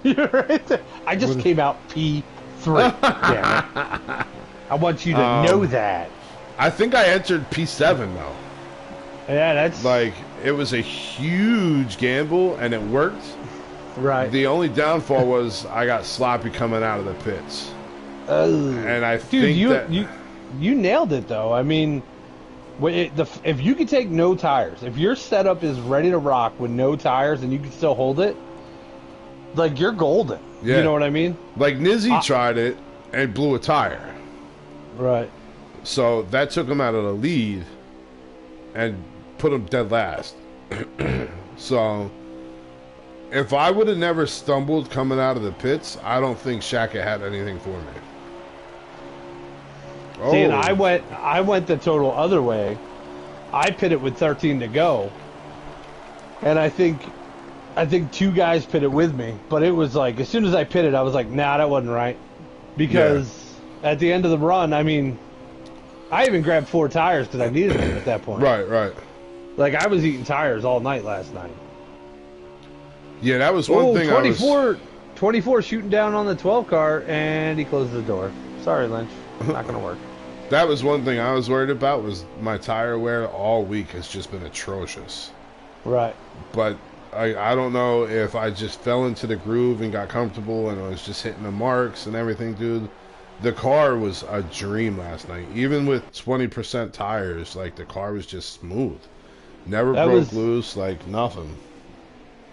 You're right there. I just came out P3. Damn it. I want you to know that. I think I entered P7 though. Yeah, that's like it was a huge gamble and it worked. Right. The only downfall was I got sloppy coming out of the pits. And I think you nailed it though. I mean, if you could take no tires, if your setup is ready to rock with no tires and you can still hold it, like you're golden. Yeah. You know what I mean? Like Nizzy tried it and blew a tire. Right. So that took him out of the lead and put him dead last. So if I would have never stumbled coming out of the pits, I don't think Shaka had anything for me. Oh. See, and I went the total other way. I pitted with 13 to go, and I think two guys pitted with me. But it was like as soon as I pitted, I was like, nah, that wasn't right, because at the end of the run, I mean, I even grabbed 4 tires because I needed them at that point. Right. Like I was eating tires all night last night. Yeah, that was one thing. 24 shooting down on the 12 car, and he closed the door. Sorry, Lynch. Not going to work. That was one thing I was worried about, was my tire wear all week has just been atrocious. Right. But I don't know if I just fell into the groove and got comfortable and I was just hitting the marks and everything, dude. The car was a dream last night. Even with 20% tires, like, the car was just smooth. Never broke loose, like, nothing.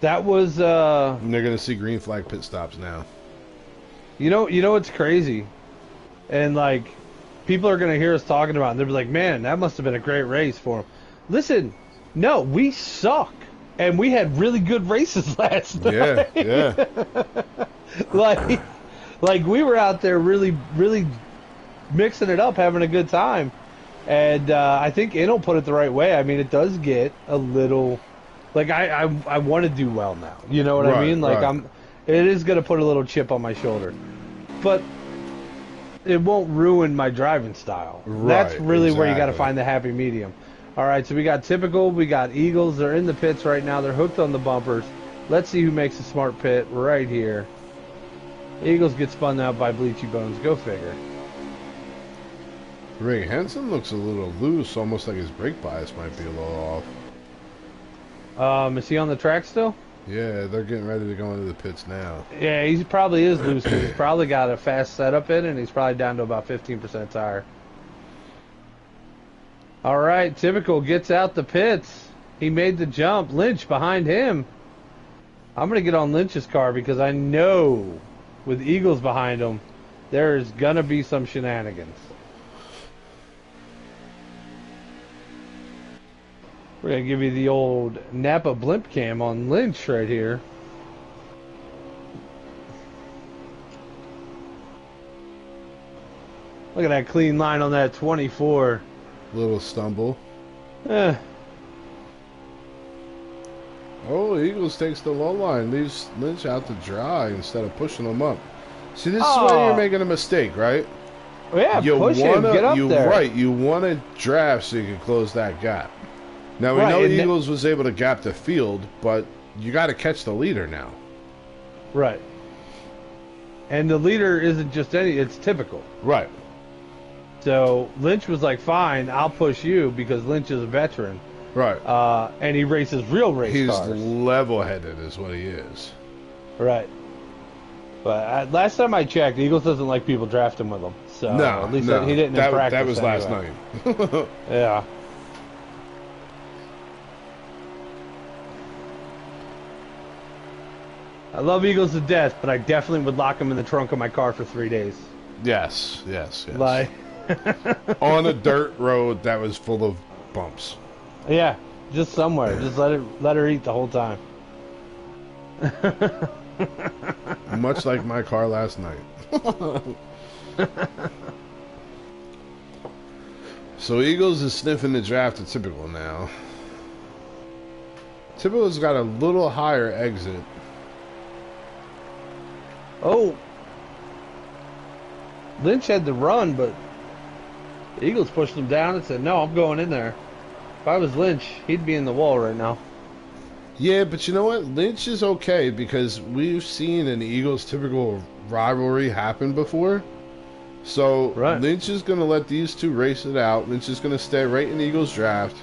That was, And they're going to see green flag pit stops now. You know what's crazy? And, like, people are going to hear us talking about it, and they'll be like, man, that must have been a great race for him. Listen, no, we suck. And we had really good races last night. Yeah. like we were out there really, really mixing it up, having a good time. And I think Inel put it the right way. I mean, it does get a little... Like, I want to do well now. You know what I mean? Like, right. It is going to put a little chip on my shoulder. But it won't ruin my driving style. Right, That's really where you got to exactly. find the happy medium. All right, so we got Typical, we got Eagles. They're in the pits right now. They're hooked on the bumpers. Let's see who makes a smart pit right here. Eagles get spun out by Bleachy Bones. Go figure. Ray Henson looks a little loose, almost like his brake bias might be a little off. Is he on the track still? Yeah, they're getting ready to go into the pits now. Yeah, he probably is loose. He's probably got a fast setup in, and he's probably down to about 15% tire. All right, Typical gets out the pits. He made the jump. Lynch behind him. I'm going to get on Lynch's car because I know with Eagles behind him, there's going to be some shenanigans. We're going to give you the old Napa blimp cam on Lynch right here. Look at that clean line on that 24. Little stumble. Eh. Oh, Eagles takes the low line, leaves Lynch out to dry instead of pushing him up. See, this is where you're making a mistake, right? Yeah, push him, get up there. Right, you want to draft so you can close that gap. Now, we Right, know and Eagles was able to gap the field, but you got to catch the leader now. Right. And the leader isn't just it's Typical. Right. So Lynch was like, fine, I'll push you because Lynch is a veteran. Right. And he races real race He's cars. level-headed is what he is. Right. But last time I checked, Eagles doesn't like people drafting with him. So No, at least no. he didn't in practice. That was last anyway. night. Yeah. I love Eagles to death, but I definitely would lock them in the trunk of my car for 3 days. Yes. Like, On a dirt road that was full of bumps. yeah, just somewhere. Just let her eat the whole time. Much like my car last night. So Eagles is sniffing the draft at Typical now. Typical's got a little higher exit. Oh, Lynch had the run, but the Eagles pushed him down and said, no, I'm going in there. If I was Lynch, he'd be in the wall right now. Yeah, but you know what? Lynch is okay because we've seen an Eagles Typical rivalry happen before. So Right. Lynch is going to let these two race it out. Lynch is going to stay right in the Eagles draft,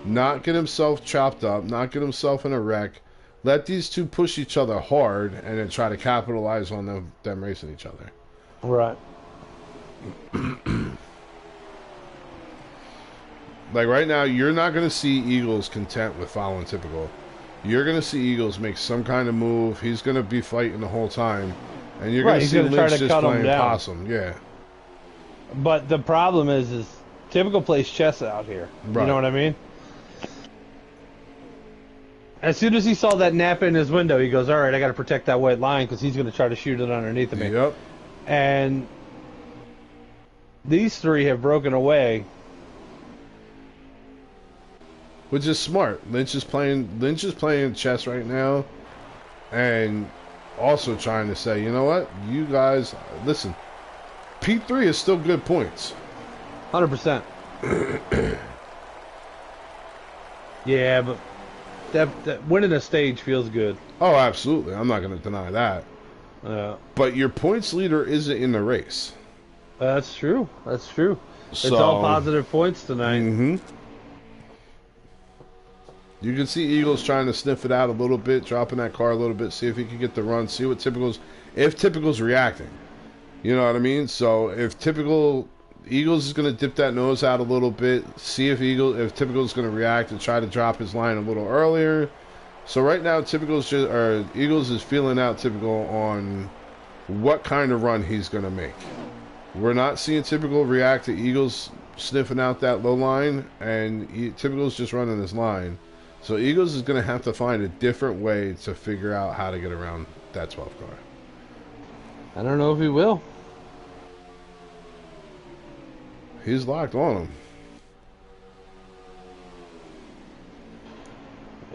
not get himself chopped up, not get himself in a wreck. Let these two push each other hard and then try to capitalize on them racing each other. Right. Like right now, you're not going to see Eagles content with following Typical. You're going to see Eagles make some kind of move. He's going to be fighting the whole time. And you're going to He's see gonna try Lynch to just cut him playing down. possum. Yeah. But the problem is Typical plays chess out here. Right. You know what I mean? As soon as he saw that Napa in his window, he goes, all right, I got to protect that white line because he's going to try to shoot it underneath of me. Yep. And these three have broken away. Which is smart. Lynch is playing chess right now, and also trying to say, you know what, you guys, listen. P3 is still good points. 100%. Yeah, but that winning a stage feels good. Oh, absolutely. I'm not going to deny that. But your points leader isn't in the race. That's true. That's true. It's So, all positive points tonight. Mm-hmm. You can see Eagles trying to sniff it out a little bit, dropping that car a little bit, see if he can get the run, see what if Typical's reacting. You know what I mean? So if Eagles is going to dip that nose out a little bit, see if Typical's going to react and try to drop his line a little earlier. So right now, Eagles is feeling out Typical on what kind of run he's going to make. We're not seeing Typical react to Eagles sniffing out that low line, and Typical's just running his line. So Eagles is going to have to find a different way to figure out how to get around that 12 car. I don't know if he will. He's locked on him.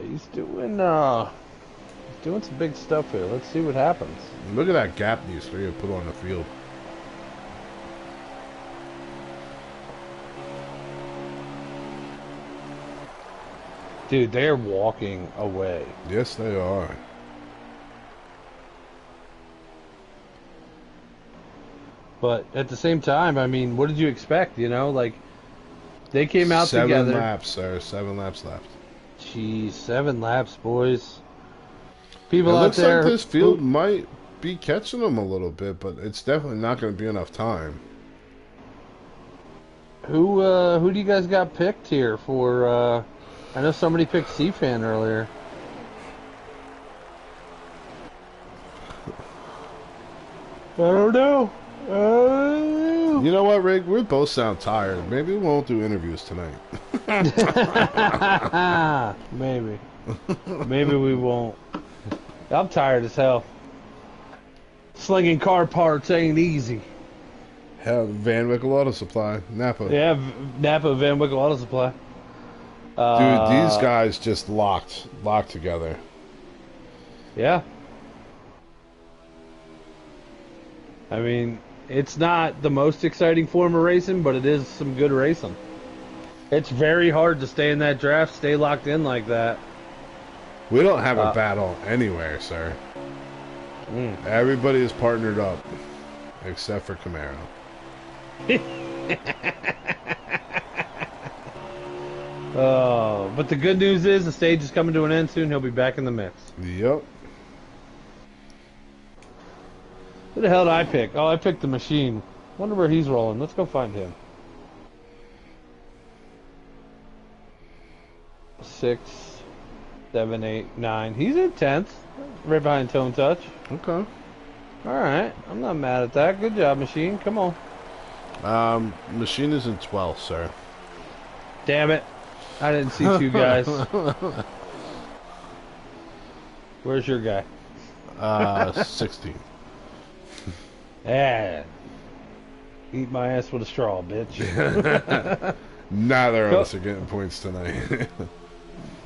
He's doing some big stuff here. Let's see what happens. Look at that gap these three have put on the field. Dude, they're walking away. Yes, they are. But at the same time, I mean, what did you expect? You know, like they came out together. 7 laps, sir. 7 laps left. Jeez, 7 laps, boys. People it out looks there. Like this field might be catching them a little bit, but it's definitely not going to be enough time. Who do you guys got picked here for? I know somebody picked C-Fan earlier. I don't know. You know what, Rick? We both sound tired. Maybe we won't do interviews tonight. Maybe. Maybe we won't. I'm tired as hell. Slinging car parts ain't easy. Hell, Van Wickle Auto Supply, Napa. Yeah, Napa Van Wickle Auto Supply. Dude, these guys just locked together. Yeah. I mean, it's not the most exciting form of racing, but it is some good racing. It's very hard to stay in that draft, stay locked in like that. We don't have a battle anywhere, sir. Everybody is partnered up, except for Camaro. Oh, but the good news is the stage is coming to an end soon. He'll be back in the mix. Yep. Who the hell did I pick? Oh, I picked the machine. Wonder where he's rolling. Let's go find him. 6, 7, 8, 9. He's in 10th. Right behind Tone Touch. Okay. Alright. I'm not mad at that. Good job, machine. Come on. Machine is in 12th, sir. Damn it. I didn't see 2 guys. Where's your guy? 16. Yeah. Eat my ass with a straw, bitch. Neither of us are getting points tonight.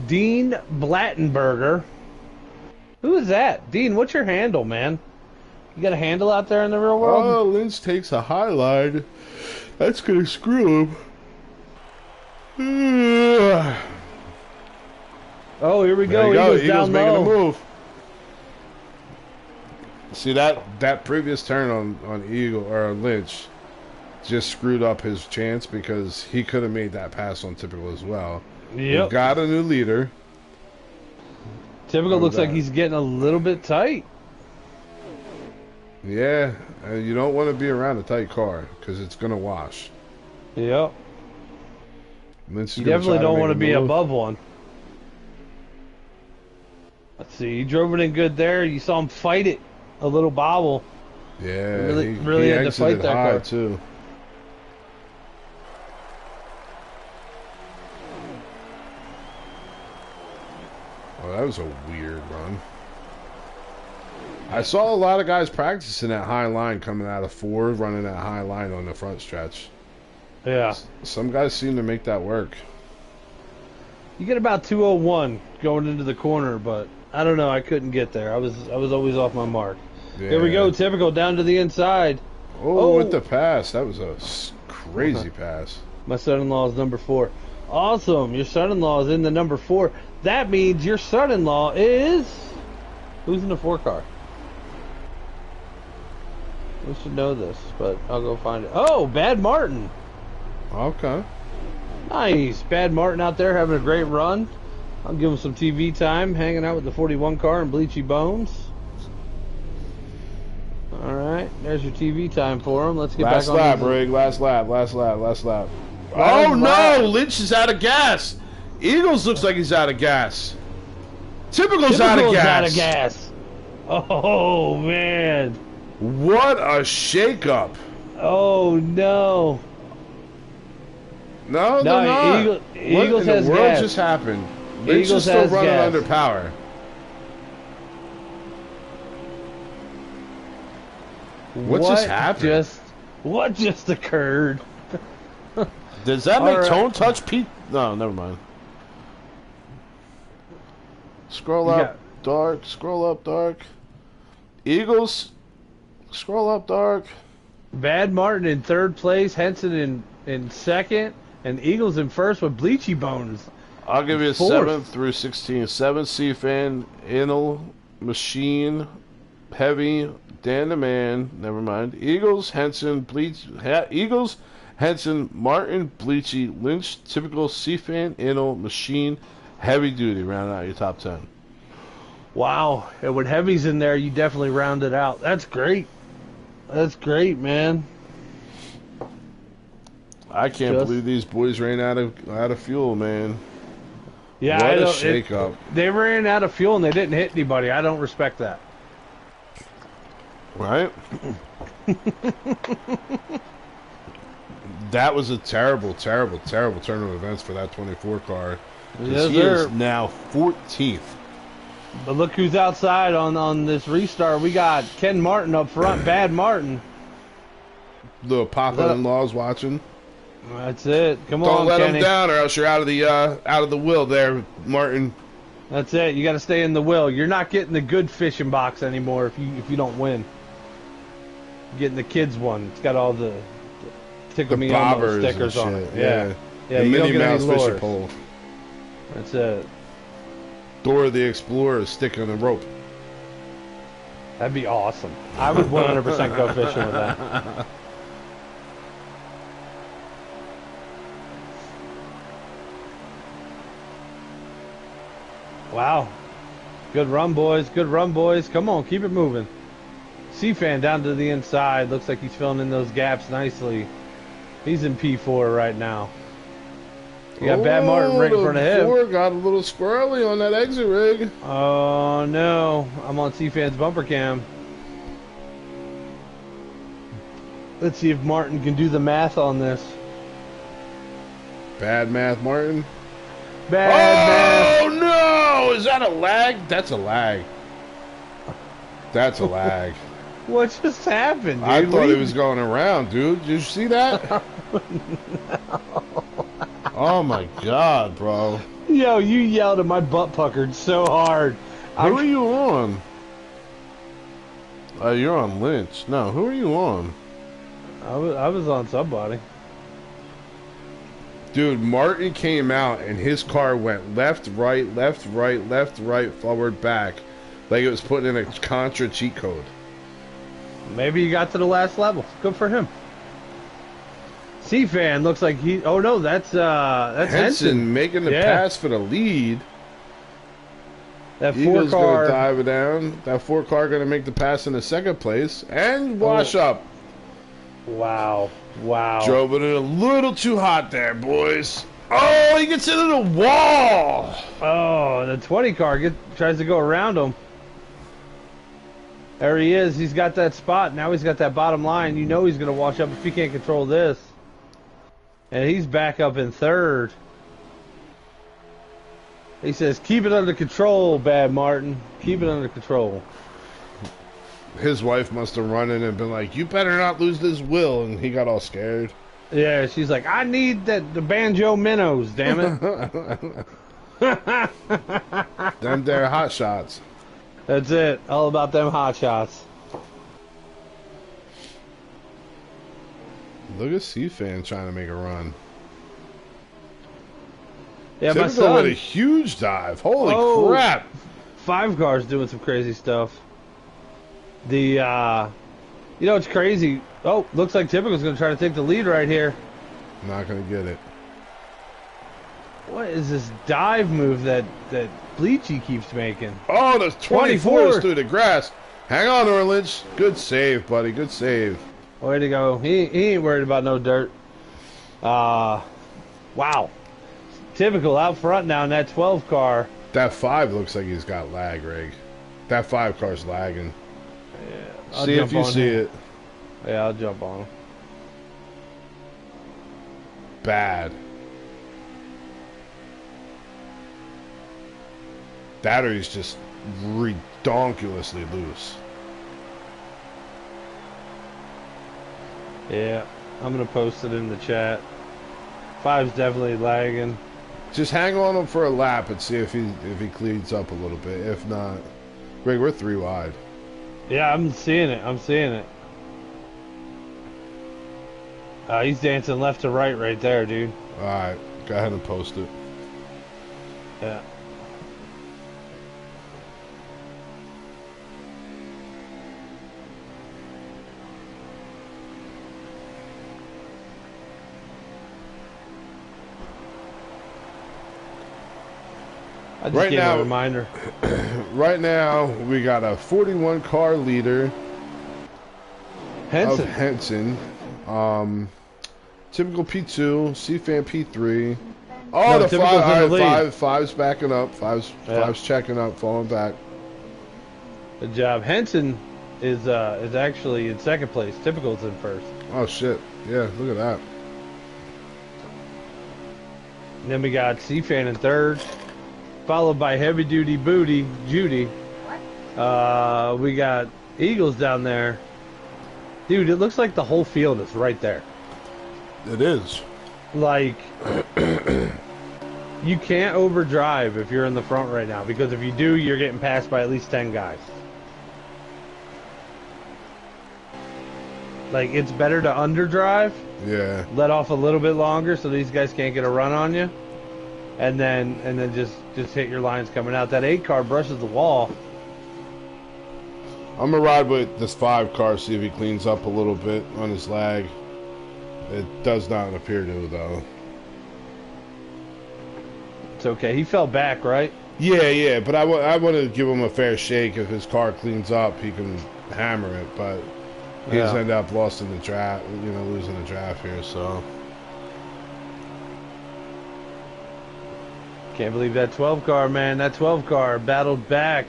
Dean Blattenberger. Who is that? Dean, what's your handle, man? You got a handle out there in the real world? Oh, Lynch takes a high line. That's going to screw him. Oh, here we go. Eagles down making low. a move. See that previous turn on Eagle or Lynch just screwed up his chance because he could have made that pass on Typical as well. Yep. We got a new leader. Typical looks like he's getting a little bit tight. Yeah, and you don't want to be around a tight car because it's going to wash. Yep. Lynch is You gonna definitely try to don't make want to a be move. above one. Let's see. He drove it in good there. You saw him fight it. A little bobble. Yeah, Really he had to fight exited that high car. too. Oh, that was a weird run. I saw a lot of guys practicing that high line coming out of 4, running that high line on the front stretch. Yeah. Some guys seem to make that work. You get about 201 going into the corner, but I don't know. I couldn't get there. I was always off my mark. Yeah. Here we go. Typical down to the inside. Oh, with the pass. That was a crazy pass. My son-in-law is number 4. Awesome. Your son-in-law is in the number 4. That means your son-in-law is... Who's in the 4 car? We should know this, but I'll go find it. Oh, Bad Martin. Okay. Nice. Bad Martin out there having a great run. I'll give him some TV time, hanging out with the 41 car and Bleachy Bones. All right. There's your TV time for him. Let's get Last back on. lap, Rig. Last lap. Last Last Oh, lap. no. Lynch is out of gas. Eagles looks like he's out of gas. Typical's out of gas. out of gas. Oh, man. What a shakeup. Oh, no. No, they're not. Eagles what in has the world gas. just happened? Lynch Eagles is still has running gas. under power. What just happened? What just occurred? Does that All make right. Tone touch Pete? No, never mind. Scroll You up, dark. Scroll up, dark. Eagles. Scroll up, dark. Bad Martin in 3rd place, Henson in 2nd, and Eagles in 1st with Bleachy Bones. I'll give you a 4th. 7 through 16. 7 C-Fan, Inel, Machine, Heavy, Dan the Man. Never mind. Eagles, Henson, Eagles, Henson, Martin, Bleachy, Lynch, Typical, C-Fan, Inel, Machine, Heavy Duty. Round out your top 10. Wow. And with Heavy's in there, you definitely round it out. That's great. That's great, man. I can't believe these boys ran out of fuel, man. Yeah, what I a don't, shake-up. They ran out of fuel and they didn't hit anybody. I don't respect that. Right? That was a terrible, terrible, terrible turn of events for that 24 car. Yes, He is sir. now 14th. But look who's outside on this restart. We got Ken Martin up front. Bad Martin. The papa-in-law's watching. That's it. Come Don't on, let Kenny. him down, or else you're out of the wheel there, Martin. That's it. You got to stay in the will. You're not getting the good fishing box anymore if you don't win. You're getting the kids one. It's got all the Tickle Me Elmo bobbers stickers and on shit, it. Yeah. The you don't Minnie get any Mouse fishing lures. pole. That's it. Dora the Explorer sticking the rope. That'd be awesome. I would 100% go fishing with that. Wow. Good run, boys. Good run, boys. Come on, keep it moving. C-Fan down to the inside. Looks like he's filling in those gaps nicely. He's in P4 right now. You got Bad Martin right in front of him. Four got a little squirrely on that exit rig. Oh, no. I'm on C-Fan's bumper cam. Let's see if Martin can do the math on this. Bad math, Martin. Bad math. Oh, no! Is that a lag? That's a lag. That's a lag. What just happened, dude? I thought it was going around, dude. Did you see that? Oh, my God, bro. Yo, you yelled and my butt puckered so hard. Who are you on? You're on Lynch. No, who are you on? I was on somebody. Dude, Martin came out and his car went left, right, left, right, left, right, forward, back. Like it was putting in a Contra cheat code. Maybe he got to the last level. Good for him. C-Fan looks like he... Oh, no, that's Henson. Making the pass for the lead. That Eagles 4 car... going to dive it down. That 4 car going to make the pass in the second place. And wash up. Wow. Wow. Drove it in a little too hot there, boys. Oh, he gets into the wall. Oh, the 20 car tries to go around him. There he is. He's got that spot. Now he's got that bottom line. You know he's going to wash up if he can't control this. And he's back up in 3rd. He says, keep it under control, Bad Martin. Keep it under control. His wife must have run in and been like, "You better not lose this will," and he got all scared. Yeah, she's like, I need the banjo minnows, damn it. Them there hot shots. That's it. All about them hot shots. Look at C-Fan trying to make a run. Yeah, my Typical with a son. huge dive. Holy Oh. crap. 5 cars doing some crazy stuff. You know, it's crazy. Oh, looks like Typical's going to try to take the lead right here. Not going to get it. What is this dive move that Bleachy keeps making? Oh, the 24 is 24. through the grass. Hang on, Orledge. Good save, buddy. Good save. Way to go. He ain't worried about no dirt. Wow. Typical out front now in that 12 car. That 5 looks like he's got lag, Rig. That 5 car's lagging. Yeah. I'll See jump if you on see him. it. Yeah, I'll jump on him. Bad. Battery's just redonkulously loose. Yeah, I'm going to post it in the chat. 5's definitely lagging. Just hang on him for a lap and see if he cleans up a little bit. If not, Rig, we're 3 wide. Yeah, I'm seeing it. I'm seeing it. He's dancing left to right there, dude. All right, go ahead and post it. Yeah. I just Right gave now- a reminder. Right now, we got a 41 car leader Henson. of Henson. Typical P2, C-Fan P3. Oh, No, the Typical's 5, in the lead. five's backing up. Five's checking up, falling back. Good job. Henson is actually in second place. Typical's in first. Oh shit! Yeah, look at that. And then we got C-Fan in third, followed by Heavy Duty Booty Judy. We got Eagles down there. Dude, it looks like the whole field is right there. It is. Like, you can't overdrive if you're in the front right now, because if you do, you're getting passed by at least 10 guys. Like, it's better to underdrive, Yeah. let off a little bit longer so these guys can't get a run on you, and then just hit your lines coming out. That 8 car brushes the wall. I'm gonna ride with this 5 car, see if he cleans up a little bit on his lag. It does not appear to, though. It's okay. He fell back, right? Yeah, but I want to give him a fair shake. If his car cleans up, he can hammer it, but he's Yeah. ended up lost in the draft, losing the draft here, so. Can't believe that 12 car, man. That 12 car battled back.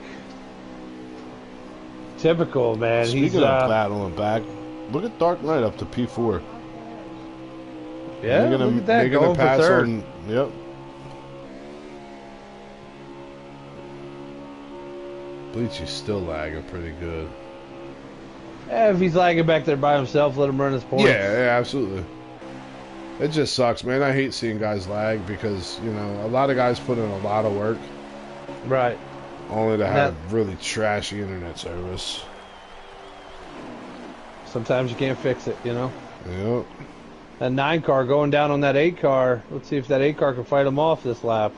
Typical, man. Speaking He's of battling back, look at Dark Knight up to P4. yeah. Look at that, they're gonna going for pass third. on. Yep. Bleachy's still lagging pretty good. If he's lagging back there by himself, let him run his points. Yeah, absolutely. It just sucks, man. I hate seeing guys lag because, a lot of guys put in a lot of work Right. only to have really trashy internet service. Sometimes you can't fix it, Yep. That 9 car going down on that 8 car. Let's see if that 8 car can fight him off this lap.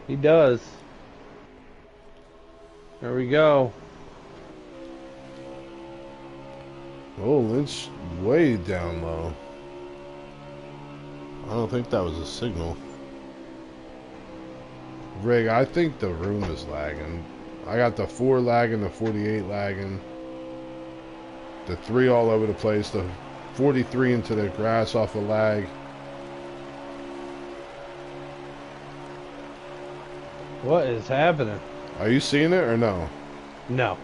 He does. There we go. Oh, Lynch way down low. I don't think that was a signal. Rig, I think the room is lagging. I got the 4 lagging, the 48 lagging. The 3 all over the place. The 43 into the grass off a lag. What is happening? Are you seeing it or no? No.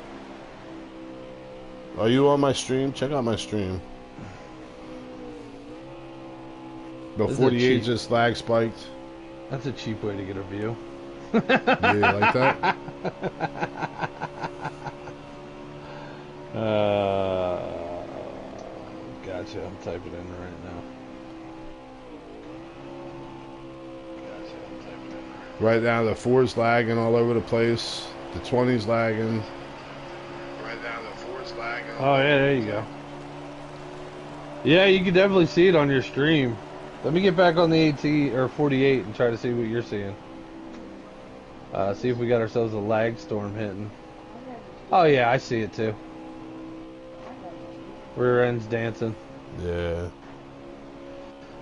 Are you on my stream? Check out my stream. The This is a 48 cheat. just lag spiked. That's a cheap way to get a view. Yeah, you like that? Gotcha. I'm typing in right now. Right now, the 4's lagging all over the place. The 20's lagging. Right now, the 4's lagging. Oh, yeah, there you go. Yeah, you can definitely see it on your stream. Let me get back on the 18 or 48 and try to see what you're seeing. See if we got ourselves a lag storm hitting. Oh, yeah, I see it too. Rear end's dancing. Yeah.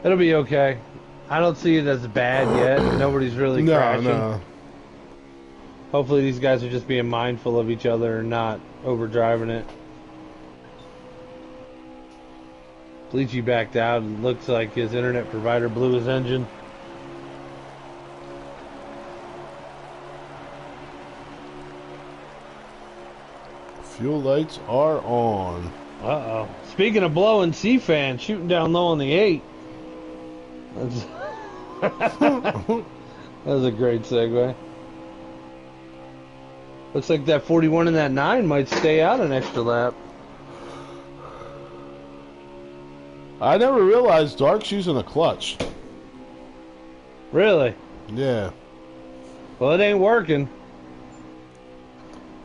It'll be okay. I don't see it as bad yet. Nobody's really crashing. No. Hopefully these guys are just being mindful of each other and not overdriving it. Bleachy backed out and looks like his internet provider blew his engine. Fuel lights are on. Uh-oh. Speaking of blowing, C-Fan shooting down low on the 8. That's that was a great segue. Looks like that 41 and that 9 might stay out an extra lap. I never realized Dark's using a clutch. Really? Yeah. Well, it ain't working.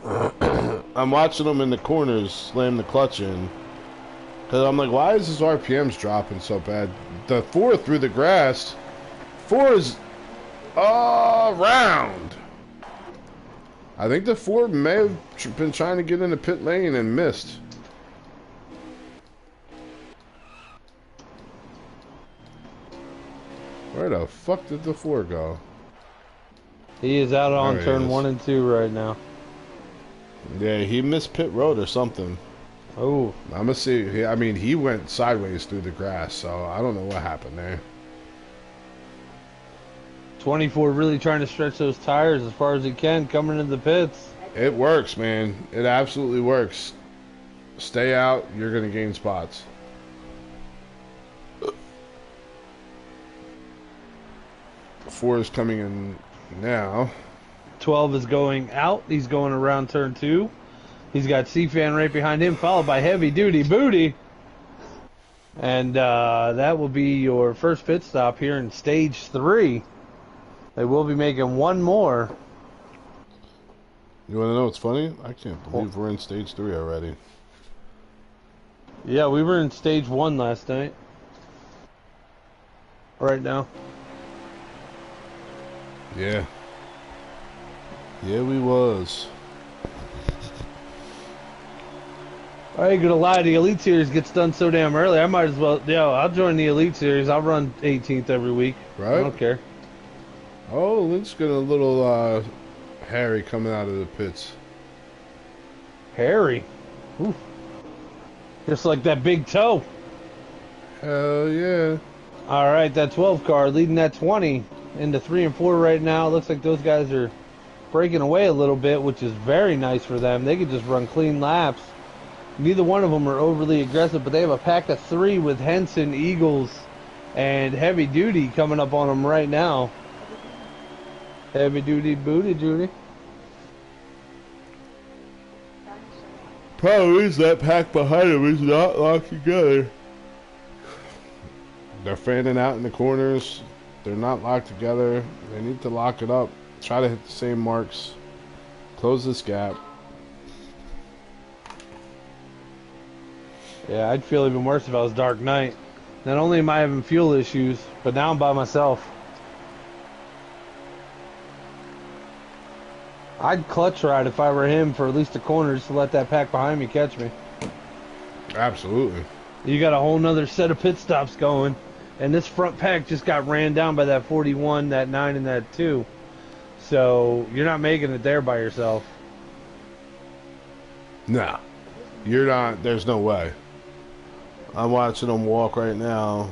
I'm watching him in the corners slam the clutch in. Because I'm like, why is his RPMs dropping so bad? The 4 through the grass. 4 is around. I think the 4 may have been trying to get in the pit lane and missed. Where the fuck did the 4 go? He is out on There he turn is. 1 and 2 right now. Yeah, he missed pit road or something. Oh, I'm gonna see. I mean, he went sideways through the grass, so I don't know what happened there. 24 really trying to stretch those tires as far as he can coming into the pits. It works, man. It absolutely works. Stay out. You're gonna gain spots. Four is coming in now. 12 is going out. He's going around turn 2. He's got C-Fan right behind him, followed by Heavy Duty Booty. And that will be your first pit stop here in stage 3. They will be making one more. You want to know what's funny? I can't believe we're in stage 3 already. Yeah, we were in stage 1 last night. Right now. Yeah. Yeah, we was. I ain't gonna lie, the Elite Series gets done so damn early. I might as well, I'll join the Elite Series. I'll run 18th every week. Right? I don't care. Oh, let's get a little Harry coming out of the pits. Harry. Ooh. Just like that big toe. Hell yeah. Alright, that 12 car leading that 20 into 3 and 4 right now. Looks like those guys are breaking away a little bit, which is very nice for them. They could just run clean laps. Neither one of them are overly aggressive, but they have a pack of 3 with Henson, Eagles, and Heavy Duty coming up on them right now. Heavy Duty Booty Judy. Problem is that pack behind him is not locked together. They're fanning out in the corners. They're not locked together. They need to lock it up. Try to hit the same marks. Close this gap. Yeah, I'd feel even worse if I was Dark Knight. Not only am I having fuel issues, but now I'm by myself. I'd clutch ride if I were him for at least a corner just to let that pack behind me catch me. Absolutely. You got a whole nother set of pit stops going, and this front pack just got ran down by that 41, that 9, and that 2. So you're not making it there by yourself. No. You're not. There's no way. I'm watching them walk right now.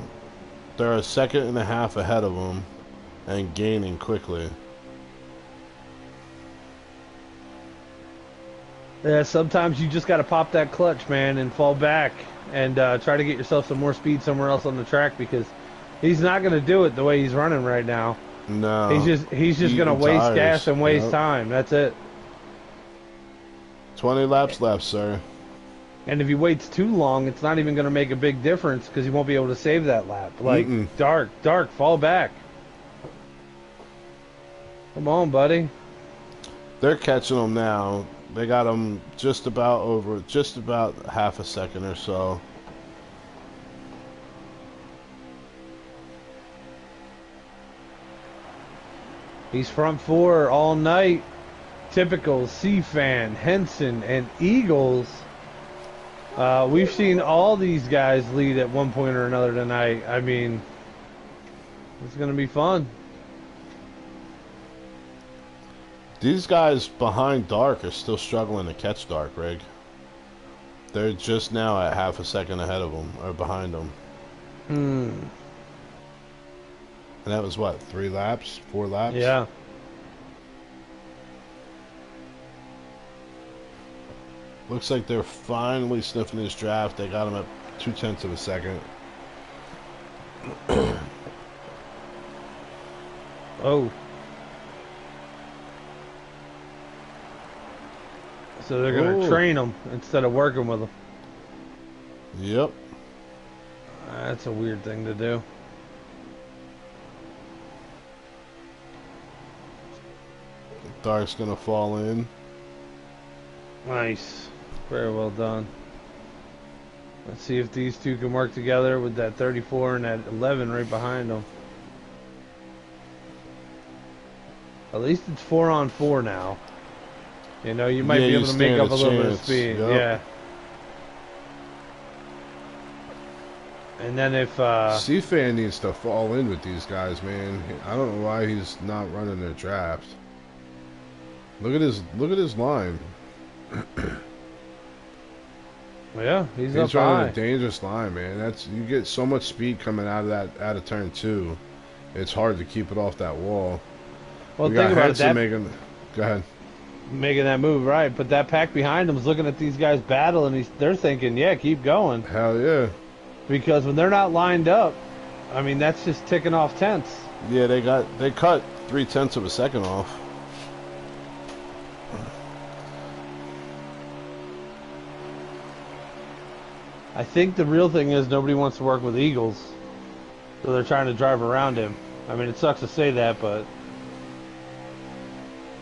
They're a second and a half ahead of them and gaining quickly. Yeah, sometimes you just got to pop that clutch, man, and fall back and try to get yourself some more speed somewhere else on the track, because he's not going to do it the way he's running right now. No. He's just going to waste tires. gas and waste Yep. time. That's it. 20 laps left, sir. And if he waits too long, it's not even going to make a big difference because he won't be able to save that lap. Like, Dark, fall back. Come on, buddy. They're catching him now. They got him just about half a second or so. He's front four all night. Typical C-Fan, Henson, and Eagles. We've seen all these guys lead at one point or another tonight. I mean, it's going to be fun. These guys behind Dark are still struggling to catch Dark, Rig. They're just now at half a second ahead of him, or behind him. And that was what, 4 laps? Yeah. Looks like they're finally sniffing his draft. They got him at 0.2 of a second. Oh. So they're going to train him instead of working with him. Yep. That's a weird thing to do. Dark's going to fall in. Nice. Very well done. Let's see if these two can work together with that 34 and that 11 right behind them. At least it's 4-on-4 now. You know, you might be able to make up a little bit of speed. Yep. Yeah. And then if C-Fan needs to fall in with these guys, man. I don't know why he's not running their draft. Look at his line. Yeah, he's running high. a dangerous line, man. You get so much speed coming out of turn 2. It's hard to keep it off that wall. Well, think about that. Go ahead. Making that move, right? But that pack behind him is looking at these guys battle, and they're thinking, "Yeah, keep going." Hell yeah! Because when they're not lined up, I mean, that's just ticking off tenths. Yeah, they cut 0.3 of a second off. I think the real thing is nobody wants to work with Eagles, so they're trying to drive around him. I mean, it sucks to say that, but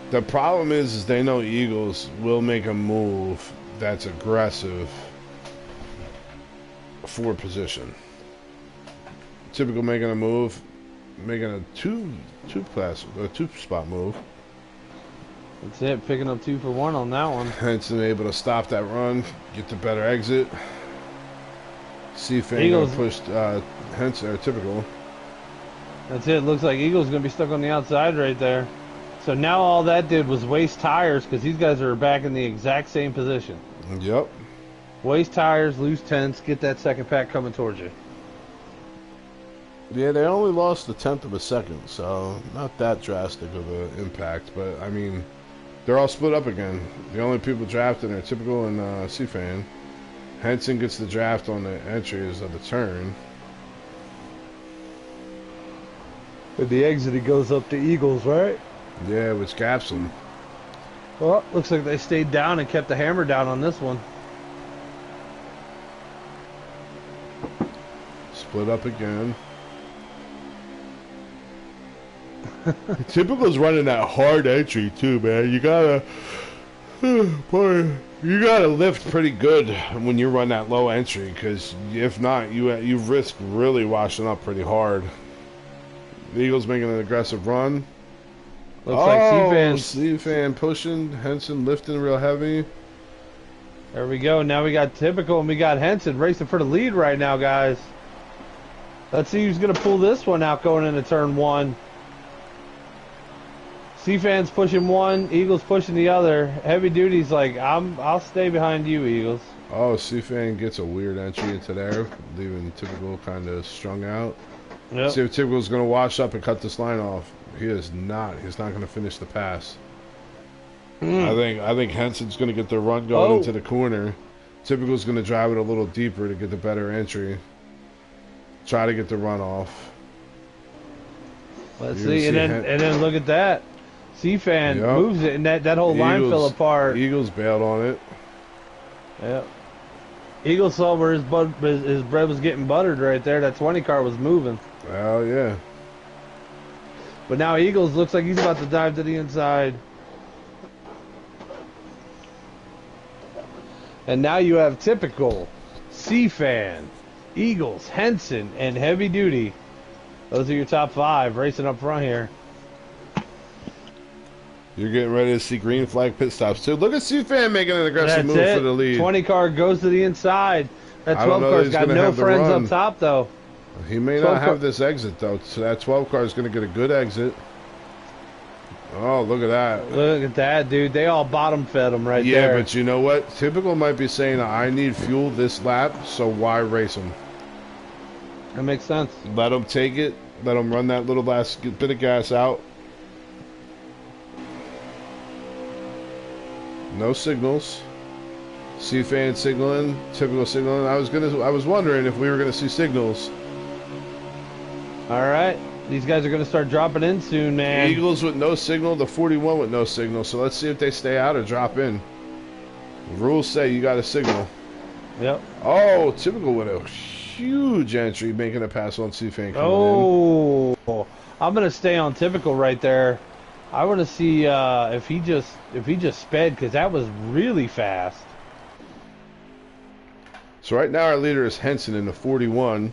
the problem is they know Eagles will make a move that's aggressive for position. Typical making a move, making a two spot move. That's it, picking up 2 for 1 on that one. Henson able to stop that run, get the better exit. C-Fan Eagles pushed Henson, or Typical. That's it. Looks like Eagles going to be stuck on the outside right there. So now all that did was waste tires because these guys are back in the exact same position. Yep. Waste tires, lose tenths, get that second pack coming towards you. Yeah, they only lost 0.1 of a second, so not that drastic of an impact. But, I mean, they're all split up again. The only people drafting are Typical and C-Fan. Henson gets the draft on the entries of the turn. At the exit, he goes up to Eagles, right? Yeah, which gaps them. Well, looks like they stayed down and kept the hammer down on this one. Split up again. Typical's running that hard entry too, man. You gotta, boy, you gotta lift pretty good when you run that low entry, because if not, you risk really washing up pretty hard. The Eagles making an aggressive run. Looks like C-Fan pushing, Henson lifting real heavy. There we go. Now we got Typical and we got Henson racing for the lead right now, guys. Let's see who's going to pull this one out going into turn 1. C-Fan's pushing one, Eagles pushing the other. Heavy Duty's like, I'll stay behind you, Eagles. Oh, C-Fan gets a weird entry into there, leaving Typical kind of strung out. Yep. See if Typical's going to wash up and cut this line off. He is not. He's not going to finish the pass. I think Henson's going to get the run going into the corner. Typical's going to drive it a little deeper to get the better entry. Try to get the run off. Let's see, and then look at that. C-Fan moves it, and that whole line fell apart. Eagles bailed on it. Yep. Eagle saw where his bread was getting buttered right there. That 20 car was moving. Well, yeah. But now Eagles looks like he's about to dive to the inside. And now you have typical, C-Fan, Eagles, Henson, and Heavy Duty. Those are your top 5 racing up front here. You're getting ready to see green flag pit stops too. Look at C-Fan making an aggressive That's move it. for the lead. 20 car goes to the inside. That I don't 12 know car's he's got gonna no have the friends run. up top though. He may 12 not have this exit though, so that 12 car is going to get a good exit. Oh, look at that. Look at that, dude. They all bottom fed him right Yeah, there. but you know what? Typical might be saying, I need fuel this lap, so why race him? That makes sense. Let him take it. Let him run that little last bit of gas out. No signals. C-Fan signaling. Typical signaling. I was wondering if we were gonna see signals. All right. These guys are going to start dropping in soon, man. Eagles with no signal, the 41 with no signal. So let's see if they stay out or drop in. Rules say you got a signal. Yep. Oh, typical with a huge entry, making a pass on C-Fan coming in. Oh, I'm going to stay on typical right there. I want to see if he just sped, because that was really fast. So right now our leader is Henson in the 41.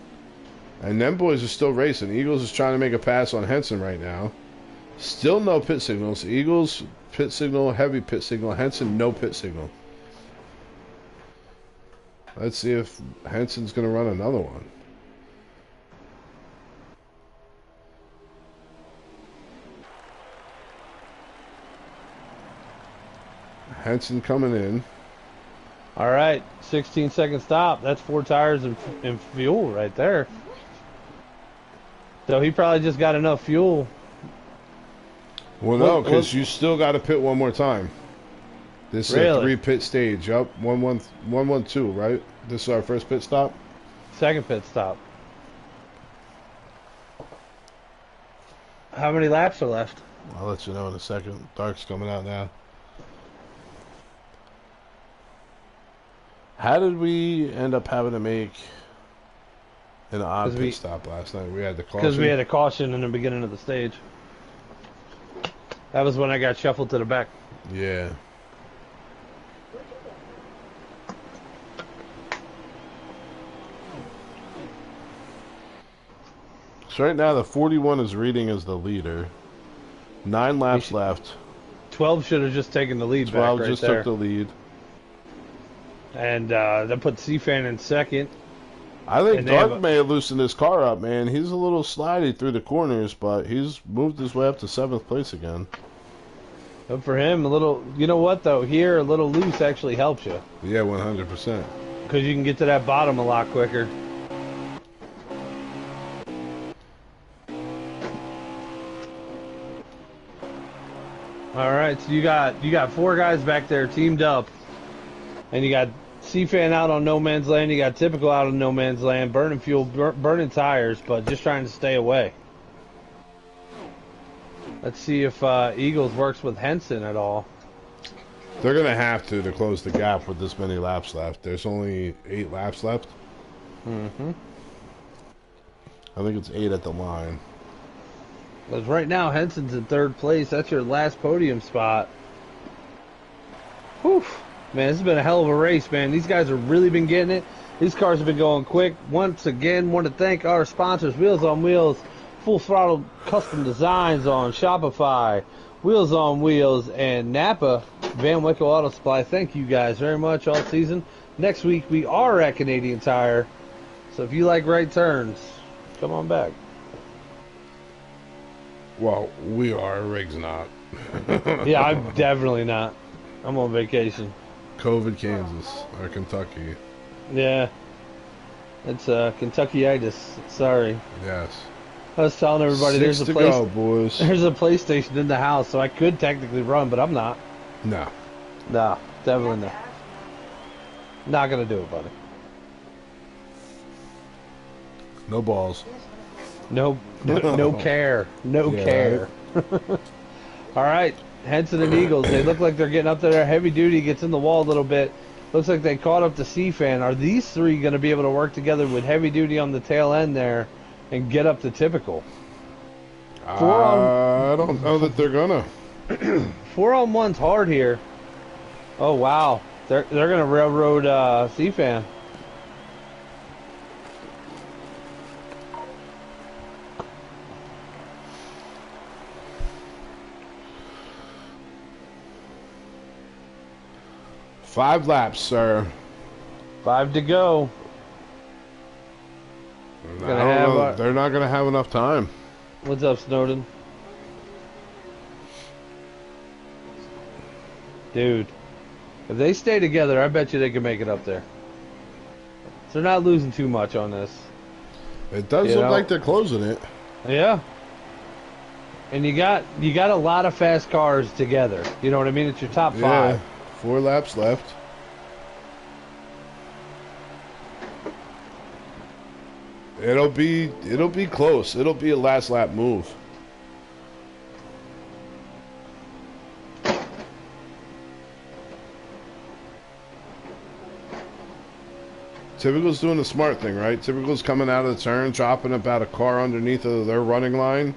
And them boys are still racing. Eagles is trying to make a pass on Henson right now. Still no pit signals. Eagles, pit signal, heavy pit signal. Henson, no pit signal. Let's see if Henson's going to run another one. Henson coming in. All right, 16-second stop. That's 4 tires and fuel right there. So he probably just got enough fuel. Well, no, because you still got to pit one more time. This is a 3 pit stage. Yup, 112, right? This is our first pit stop? Second pit stop. How many laps are left? I'll let you know in a second. Dark's coming out now. How did we end up having to make an odd pit stop last night? We had the caution. Because we had a caution in the beginning of the stage. That was when I got shuffled to the back. Yeah. So right now the 41 is reading as the leader. 9 laps left. 12 should have just taken the lead 12 back right just there. took the lead. And that put C-Fan in second. I think And Dark may have loosened his car up, man. He's a little slidey through the corners, but he's moved his way up to 7th place again. But for him, a little, you know what though, here a little loose actually helps you. Yeah, 100%. Because you can get to that bottom a lot quicker. All right, so you got 4 guys back there teamed up, and you got C-Fan out on no man's land. You got typical out on no man's land, burning fuel, burning tires, but just trying to stay away. Let's see if Eagles works with Henson at all. They're going to have to close the gap with this many laps left. There's only 8 laps left. Mm-hmm. I think it's 8 at the line. Because right now, Henson's in 3rd place. That's your last podium spot. Whew. Man, this has been a hell of a race, man. These guys have really been getting it. These cars have been going quick. Once again, want to thank our sponsors, Wheels on Wheels, Full Throttle Custom Designs on Shopify, Wheels on Wheels, and Napa Van Wickle Auto Supply. Thank you guys very much all season. Next week, we are at Canadian Tire. So if you like right turns, come on back. Well, we are. Riggs not. Yeah, I'm definitely not. I'm on vacation. COVID, Kansas, or Kentucky. Yeah. It's Kentuckyitis. Sorry. Yes. I was telling everybody there's a place. Go, boys. There's a PlayStation in the house, so I could technically run, but I'm not. No. Nah, definitely not. Not gonna do it, buddy. No balls. No care. No Yeah, care. All right, Henson and Eagles. They look like they're getting up there. Heavy Duty gets in the wall a little bit. Looks like they caught up to C-Fan. Are these three going to be able to work together with Heavy Duty on the tail end there and get up to Typical? I don't know that they're gonna. 4-on-1's hard here. Oh wow, they're gonna railroad C-Fan. Five laps, sir. 5 to go. I don't know. They're not gonna have enough time. What's up, Snowden? Dude, if they stay together, I bet you they can make it up there. So they're not losing too much on this. It does look like they're closing it. Yeah. And you got a lot of fast cars together. You know what I mean? It's your top 5. Yeah. 4 laps left. It'll be close. It'll be a last lap move. Typical's doing the smart thing, right? Typical's coming out of the turn, dropping about a car underneath of their running line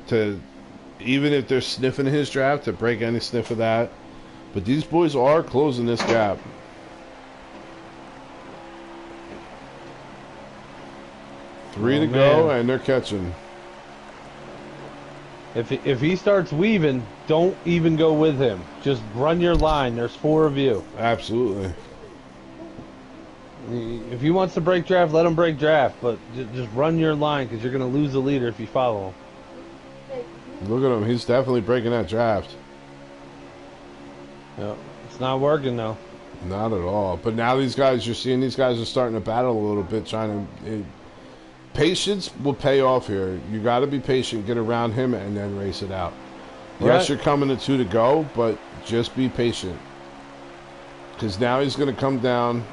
to, even if they're sniffing his draft, to break any sniff of that. But these boys are closing this gap. Three to go, and they're catching. If he starts weaving, don't even go with him. Just run your line. There's 4 of you. Absolutely. If he wants to break draft, let him break draft. But just run your line because you're going to lose the leader if you follow him. Look at him. He's definitely breaking that draft. Yep. It's not working, though. Not at all. But now these guys, you're seeing these guys are starting to battle a little bit, trying to... Patience will pay off here. You got to be patient, get around him, and then race it out. Yes, you're coming to 2 to go, but just be patient. Because now he's going to come down.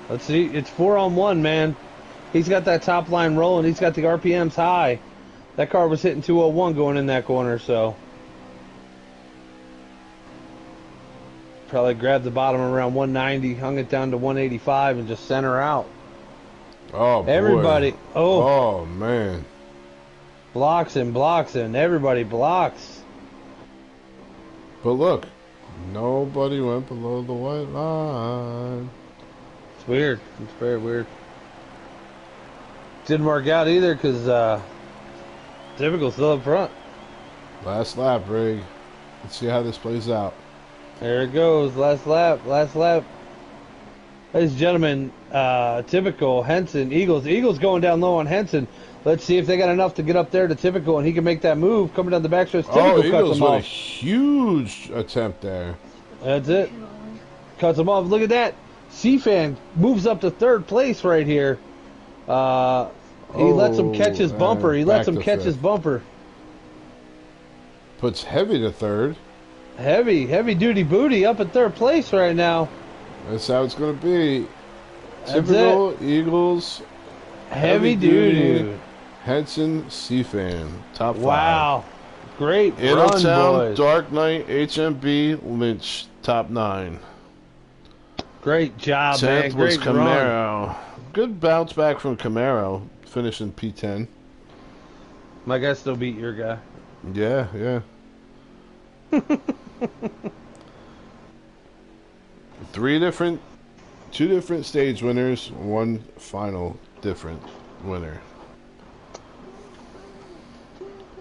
Let's see. It's 4-on-1, man. He's got that top line rolling. He's got the RPMs high. That car was hitting 201 going in that corner, so... Probably grabbed the bottom around 190, hung it down to 185, and just sent her out. Oh, boy. Everybody. Oh, man. Blocks and everybody blocks. But look, nobody went below the white line. It's weird. It's very weird. Didn't work out either because Typical's still up front. Last lap, Rig. Let's see how this plays out. There it goes. Last lap. Ladies and gentlemen, Typical, Henson, Eagles. Eagles going down low on Henson. Let's see if they got enough to get up there to Typical and he can make that move. Coming down the backstretch, Typical cuts him off. A huge attempt there. That's it. Cuts him off. Look at that. C-Fan moves up to 3rd place right here. He lets him catch his bumper. His bumper. Puts Heavy to 3rd. Heavy duty booty up at 3rd place right now. That's how it's going to be. Typical, Eagles, heavy duty. Henson, C-Fan, top 5. Wow. Great run, Middletown, boys. Dark Knight, HMB, Lynch, top 9. Great job, 10th man. was Great Camaro. run. Good bounce back from Camaro, finishing P10. My guy still beat your guy. Yeah. 2 different stage winners, 1 final different winner.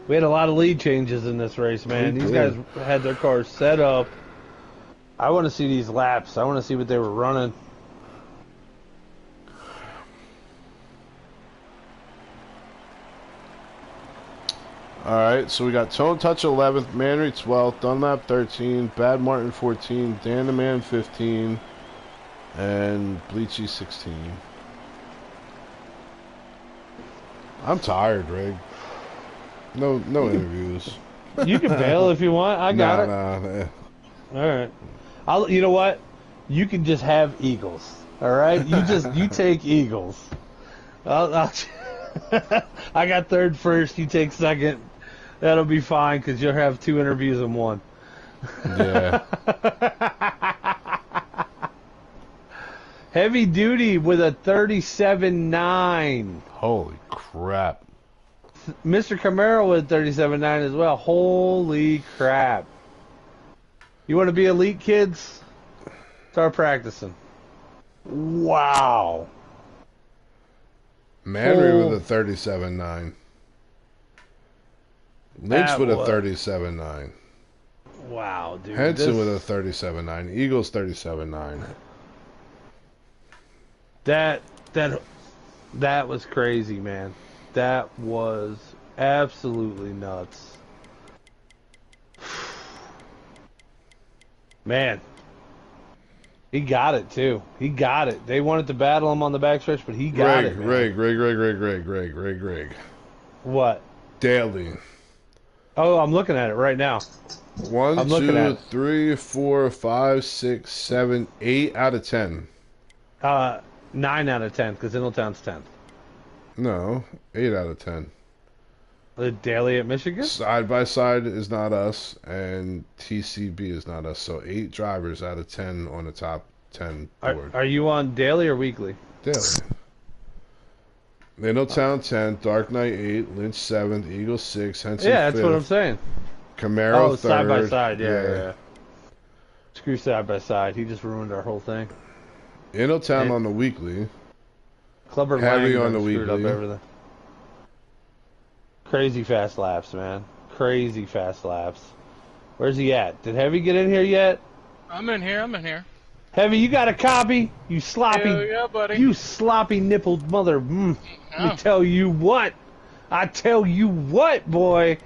We had a lot of lead changes in this race, man. These guys had their cars set up. I want to see these laps. I want to see what they were running. Alright, so we got Tone Touch 11th, Manry 12th, Dunlap 13th, Bad Martin 14th, Dan the Man 15th, and Bleachy 16th. I'm tired, Rig. No interviews. You can bail if you want. I got it. Nah. All right. You know what? You can just have Eagles. All right. You take Eagles. I got 3rd first. You take 2nd. That'll be fine because you'll have 2 interviews in 1. Yeah. Heavy Duty with a 37.9. Holy crap. Mr. Camaro with 37.9 as well. Holy crap. You want to be elite, kids? Start practicing. Wow. Manry with a 37.9. Lynch with a 37.9. Wow, dude. Henson with a 37.9. Eagles 37.9. That was crazy, man. That was absolutely nuts. Man. He got it, too. He got it. They wanted to battle him on the backstretch, but he got it, man. Greg. What? Daly. Oh, I'm looking at it right now. 1, 2, 3, 4, 5, 6, 7, 8 out of 10. 9 out of 10, because Ingletown's 10th. No, 8 out of 10. The Daily at Michigan? Side by side is not us, and TCB is not us. So 8 drivers out of 10 on the top 10 board. Are you on daily or weekly? Daily. Middletown 10th, Dark Knight 8, Lynch 7th, Eagles 6, Henson 5th. Yeah, that's what I'm saying. Camaro 3rd. Side by side, yeah. Screw side by side. He just ruined our whole thing. Middletown on the weekly. Clubber Heavy Lang on the screwed weekly. up everything. Crazy fast laps, man. Crazy fast laps. Where's he at? Did Heavy get in here yet? I'm in here. Heavy, you got a copy? You sloppy. Hell yeah, buddy. You sloppy nippled mother. Let me tell you what. I tell you what, boy.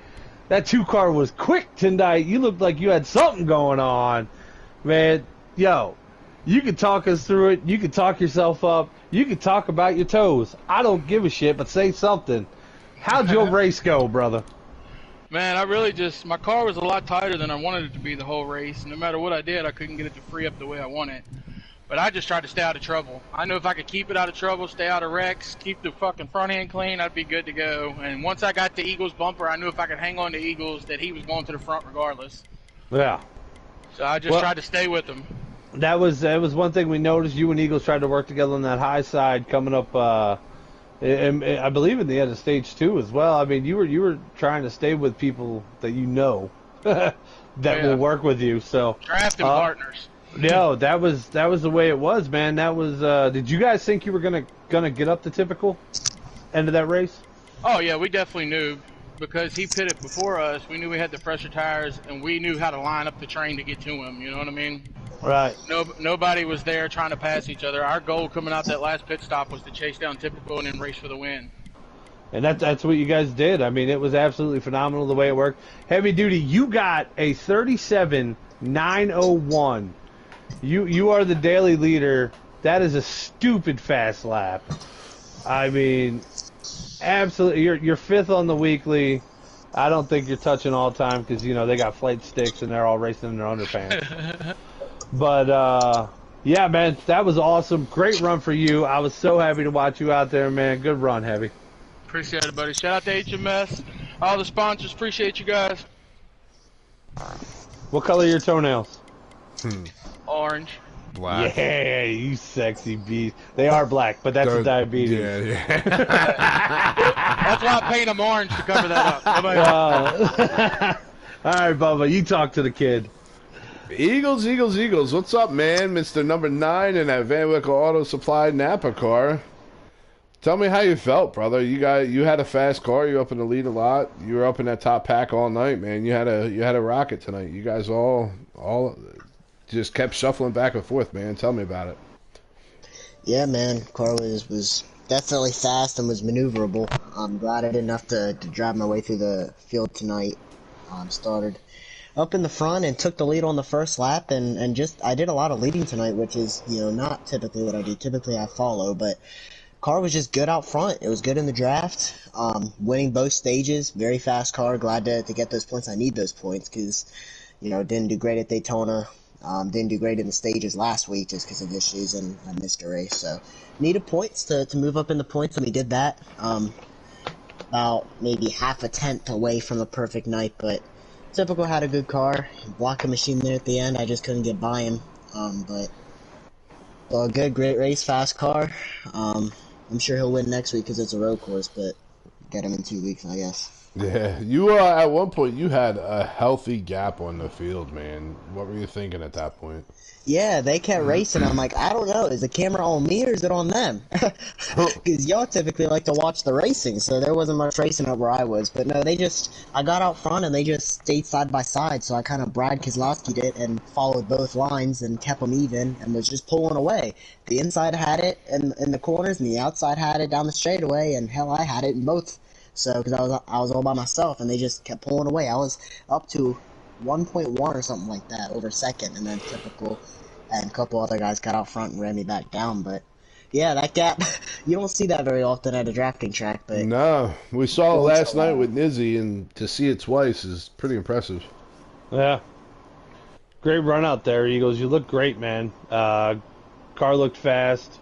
That 2-car was quick tonight. You looked like you had something going on. Man, yo, you can talk us through it. You can talk yourself up. You can talk about your toes. I don't give a shit, but say something. How'd your race go, brother? Man, my car was a lot tighter than I wanted it to be the whole race. No matter what I did, I couldn't get it to free up the way I wanted. But I just tried to stay out of trouble. I knew if I could keep it out of trouble, stay out of wrecks, keep the fucking front end clean, I'd be good to go. And once I got to Eagles' bumper, I knew if I could hang on to Eagles that he was going to the front regardless. Yeah. So I just tried to stay with him. That was one thing we noticed. You and Eagles tried to work together on that high side coming up. I believe in the end of stage 2 as well. I mean, you were trying to stay with people that you know that will work with you. So drafting partners. No, that was the way it was, man. That was. Did you guys think you were gonna get up the typical end of that race? Oh yeah, we definitely knew because he pitted before us. We knew we had the fresher tires, and we knew how to line up the train to get to him. You know what I mean? Right. Nobody was there trying to pass each other. Our goal coming out that last pit stop was to chase down typical and then race for the win. And that's what you guys did. I mean, it was absolutely phenomenal the way it worked. Heavy Duty, you got a 37.901. You are the daily leader. That is a stupid fast lap. I mean, absolutely. You're 5th on the weekly. I don't think you're touching all time because they got flight sticks and they're all racing in their underpants. But yeah, man, that was awesome. Great run for you. I was so happy to watch you out there, man. Good run, Heavy. Appreciate it, buddy. Shout out to HMS, all the sponsors. Appreciate you guys. What color are your toenails? Orange. Black. Yeah, you sexy beast. They are black, but that's a diabetes. Yeah. That's why I paint them orange to cover that up. All right, Bubba, you talk to the kid. Eagles. What's up, man? Mr. Number 9 in that Van Wickle Auto Supply Napa car. Tell me how you felt, brother. You had a fast car. You were up in the lead a lot. You were up in that top pack all night, man. You had a rocket tonight. You guys all just kept shuffling back and forth, man. Tell me about it. Yeah, man. Car was definitely fast and was maneuverable. I'm glad I didn't have to drive my way through the field tonight. Started up in the front and took the lead on the first lap, and just I did a lot of leading tonight, which is not typically what I do. Typically I follow, but car was just good out front. It was good in the draft. Winning both stages, very fast car. Glad to get those points. I need those points because didn't do great at Daytona. Didn't do great in the stages last week just because of issues, and I missed a race. So needed points to move up in the points, and we did that. About maybe half a tenth away from a perfect night, but typical had a good car. Blocking machine there at the end. I just couldn't get by him. But Well, good, great race, fast car. I'm sure he'll win next week because it's a road course, but get him in 2 weeks, I guess. Yeah, you at one point you had a healthy gap on the field, man. What were you thinking at that point? Yeah, they kept racing. I'm like, I don't know. Is the camera on me or is it on them? Because y'all typically like to watch the racing, so there wasn't much racing up where I was. But no, I got out front and they just stayed side by side. So I kind of Brad Keselowski'd it and followed both lines and kept them even and was just pulling away. The inside had it in the corners and the outside had it down the straightaway, and hell, I had it in both. So because I was all by myself and they just kept pulling away. I was up to 1.1 or something like that over second, and then typical, and a couple other guys got out front and ran me back down. But yeah, that gap, you don't see that very often at a drafting track. But no, we saw it last night with Nizzy, and to see it twice is pretty impressive. Yeah, great run out there, Eagles. You look great, man. Car looked fast.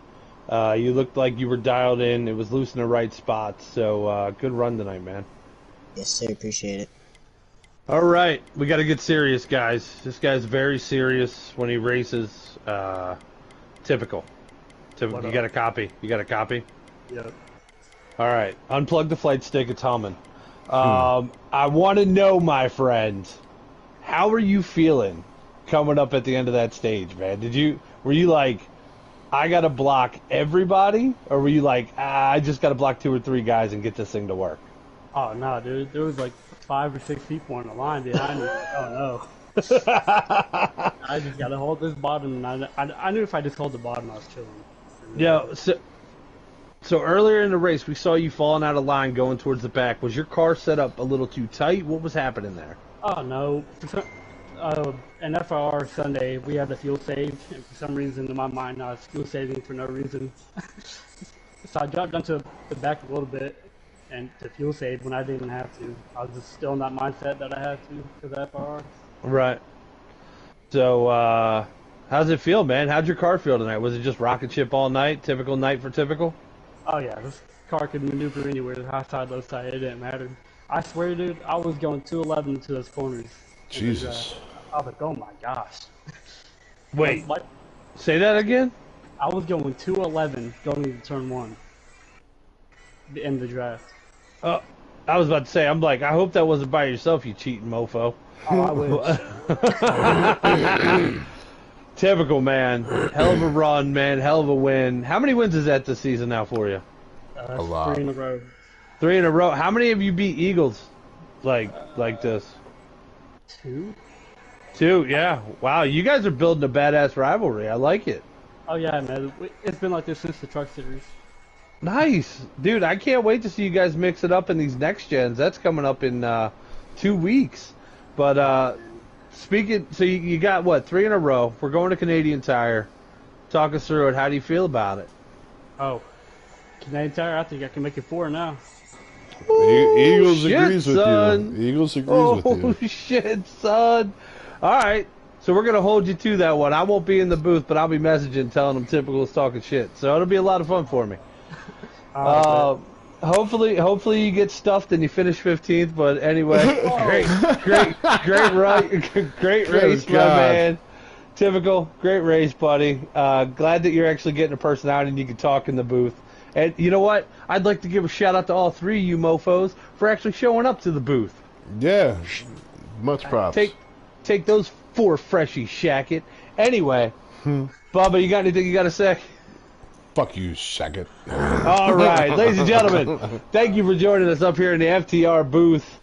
You looked like you were dialed in. It was loose in the right spots. So good run tonight, man. Yes, sir. Appreciate it. All right, we got to get serious, guys. This guy's very serious when he races. Typical. You got a copy? You got a copy? Yep. All right, unplug the flight stick. It's humming. I want to know, my friend, how are you feeling coming up at the end of that stage, man? Were you like, I got to block everybody? Or were you like, I just got to block 2 or 3 guys and get this thing to work? Oh, no, dude. There was like 5 or 6 people on the line behind me. Oh, no. I just got to hold this bottom. And I knew if I just hold the bottom, I was chilling. Yeah, so earlier in the race, we saw you falling out of line going towards the back. Was your car set up a little too tight? What was happening there? Oh, no. An FTR Sunday, we had a fuel save, and for some reason in my mind, I was fuel saving for no reason. So I dropped onto the back a little bit and to fuel save when I didn't have to. I was just still in that mindset that I had to for the FTR. Right. So, how's it feel, man? How'd your car feel tonight? Was it just rocket ship all night? Typical night for typical? Oh, yeah. This car could maneuver anywhere, high side, low side. It didn't matter. I swear, dude, I was going 211 into those corners. Jesus. I was like, oh my gosh. Wait, say that again? I was going 211 going into turn 1 in the draft. I was about to say, I'm like, I hope that wasn't by yourself, you cheating mofo. Oh, I wish. Typical, man. Hell of a run, man. Hell of a win. How many wins is that this season now for you? A lot. 3 in a row. 3 in a row. How many of you beat Eagles like this? 2? 2, yeah. Wow, you guys are building a badass rivalry. I like it. Oh yeah, man. It's been like this since the Truck Series. Nice. Dude, I can't wait to see you guys mix it up in these next gens. That's coming up in 2 weeks. But speaking, so you got what, 3 in a row. We're going to Canadian Tire. Talk us through it. How do you feel about it? Oh, Canadian Tire, I think I can make it 4 now. Eagles shit, agrees with son. you. Eagles agrees with you. Oh, shit, son. All right. So we're going to hold you to that one. I won't be in the booth, but I'll be messaging telling them Typical is talking shit. So it'll be a lot of fun for me. Hopefully you get stuffed and you finish 15th. But anyway, great race, my man. Typical, great race, buddy. Glad that you're actually getting a personality and you can talk in the booth. And you know what? I'd like to give a shout out to all 3 of you mofos for actually showing up to the booth. Yeah, much props. Take those 4 freshies, Shackett. Anyway, Bubba, you got anything you got to say? Fuck you, Shackett. All right, ladies and gentlemen, thank you for joining us up here in the FTR booth.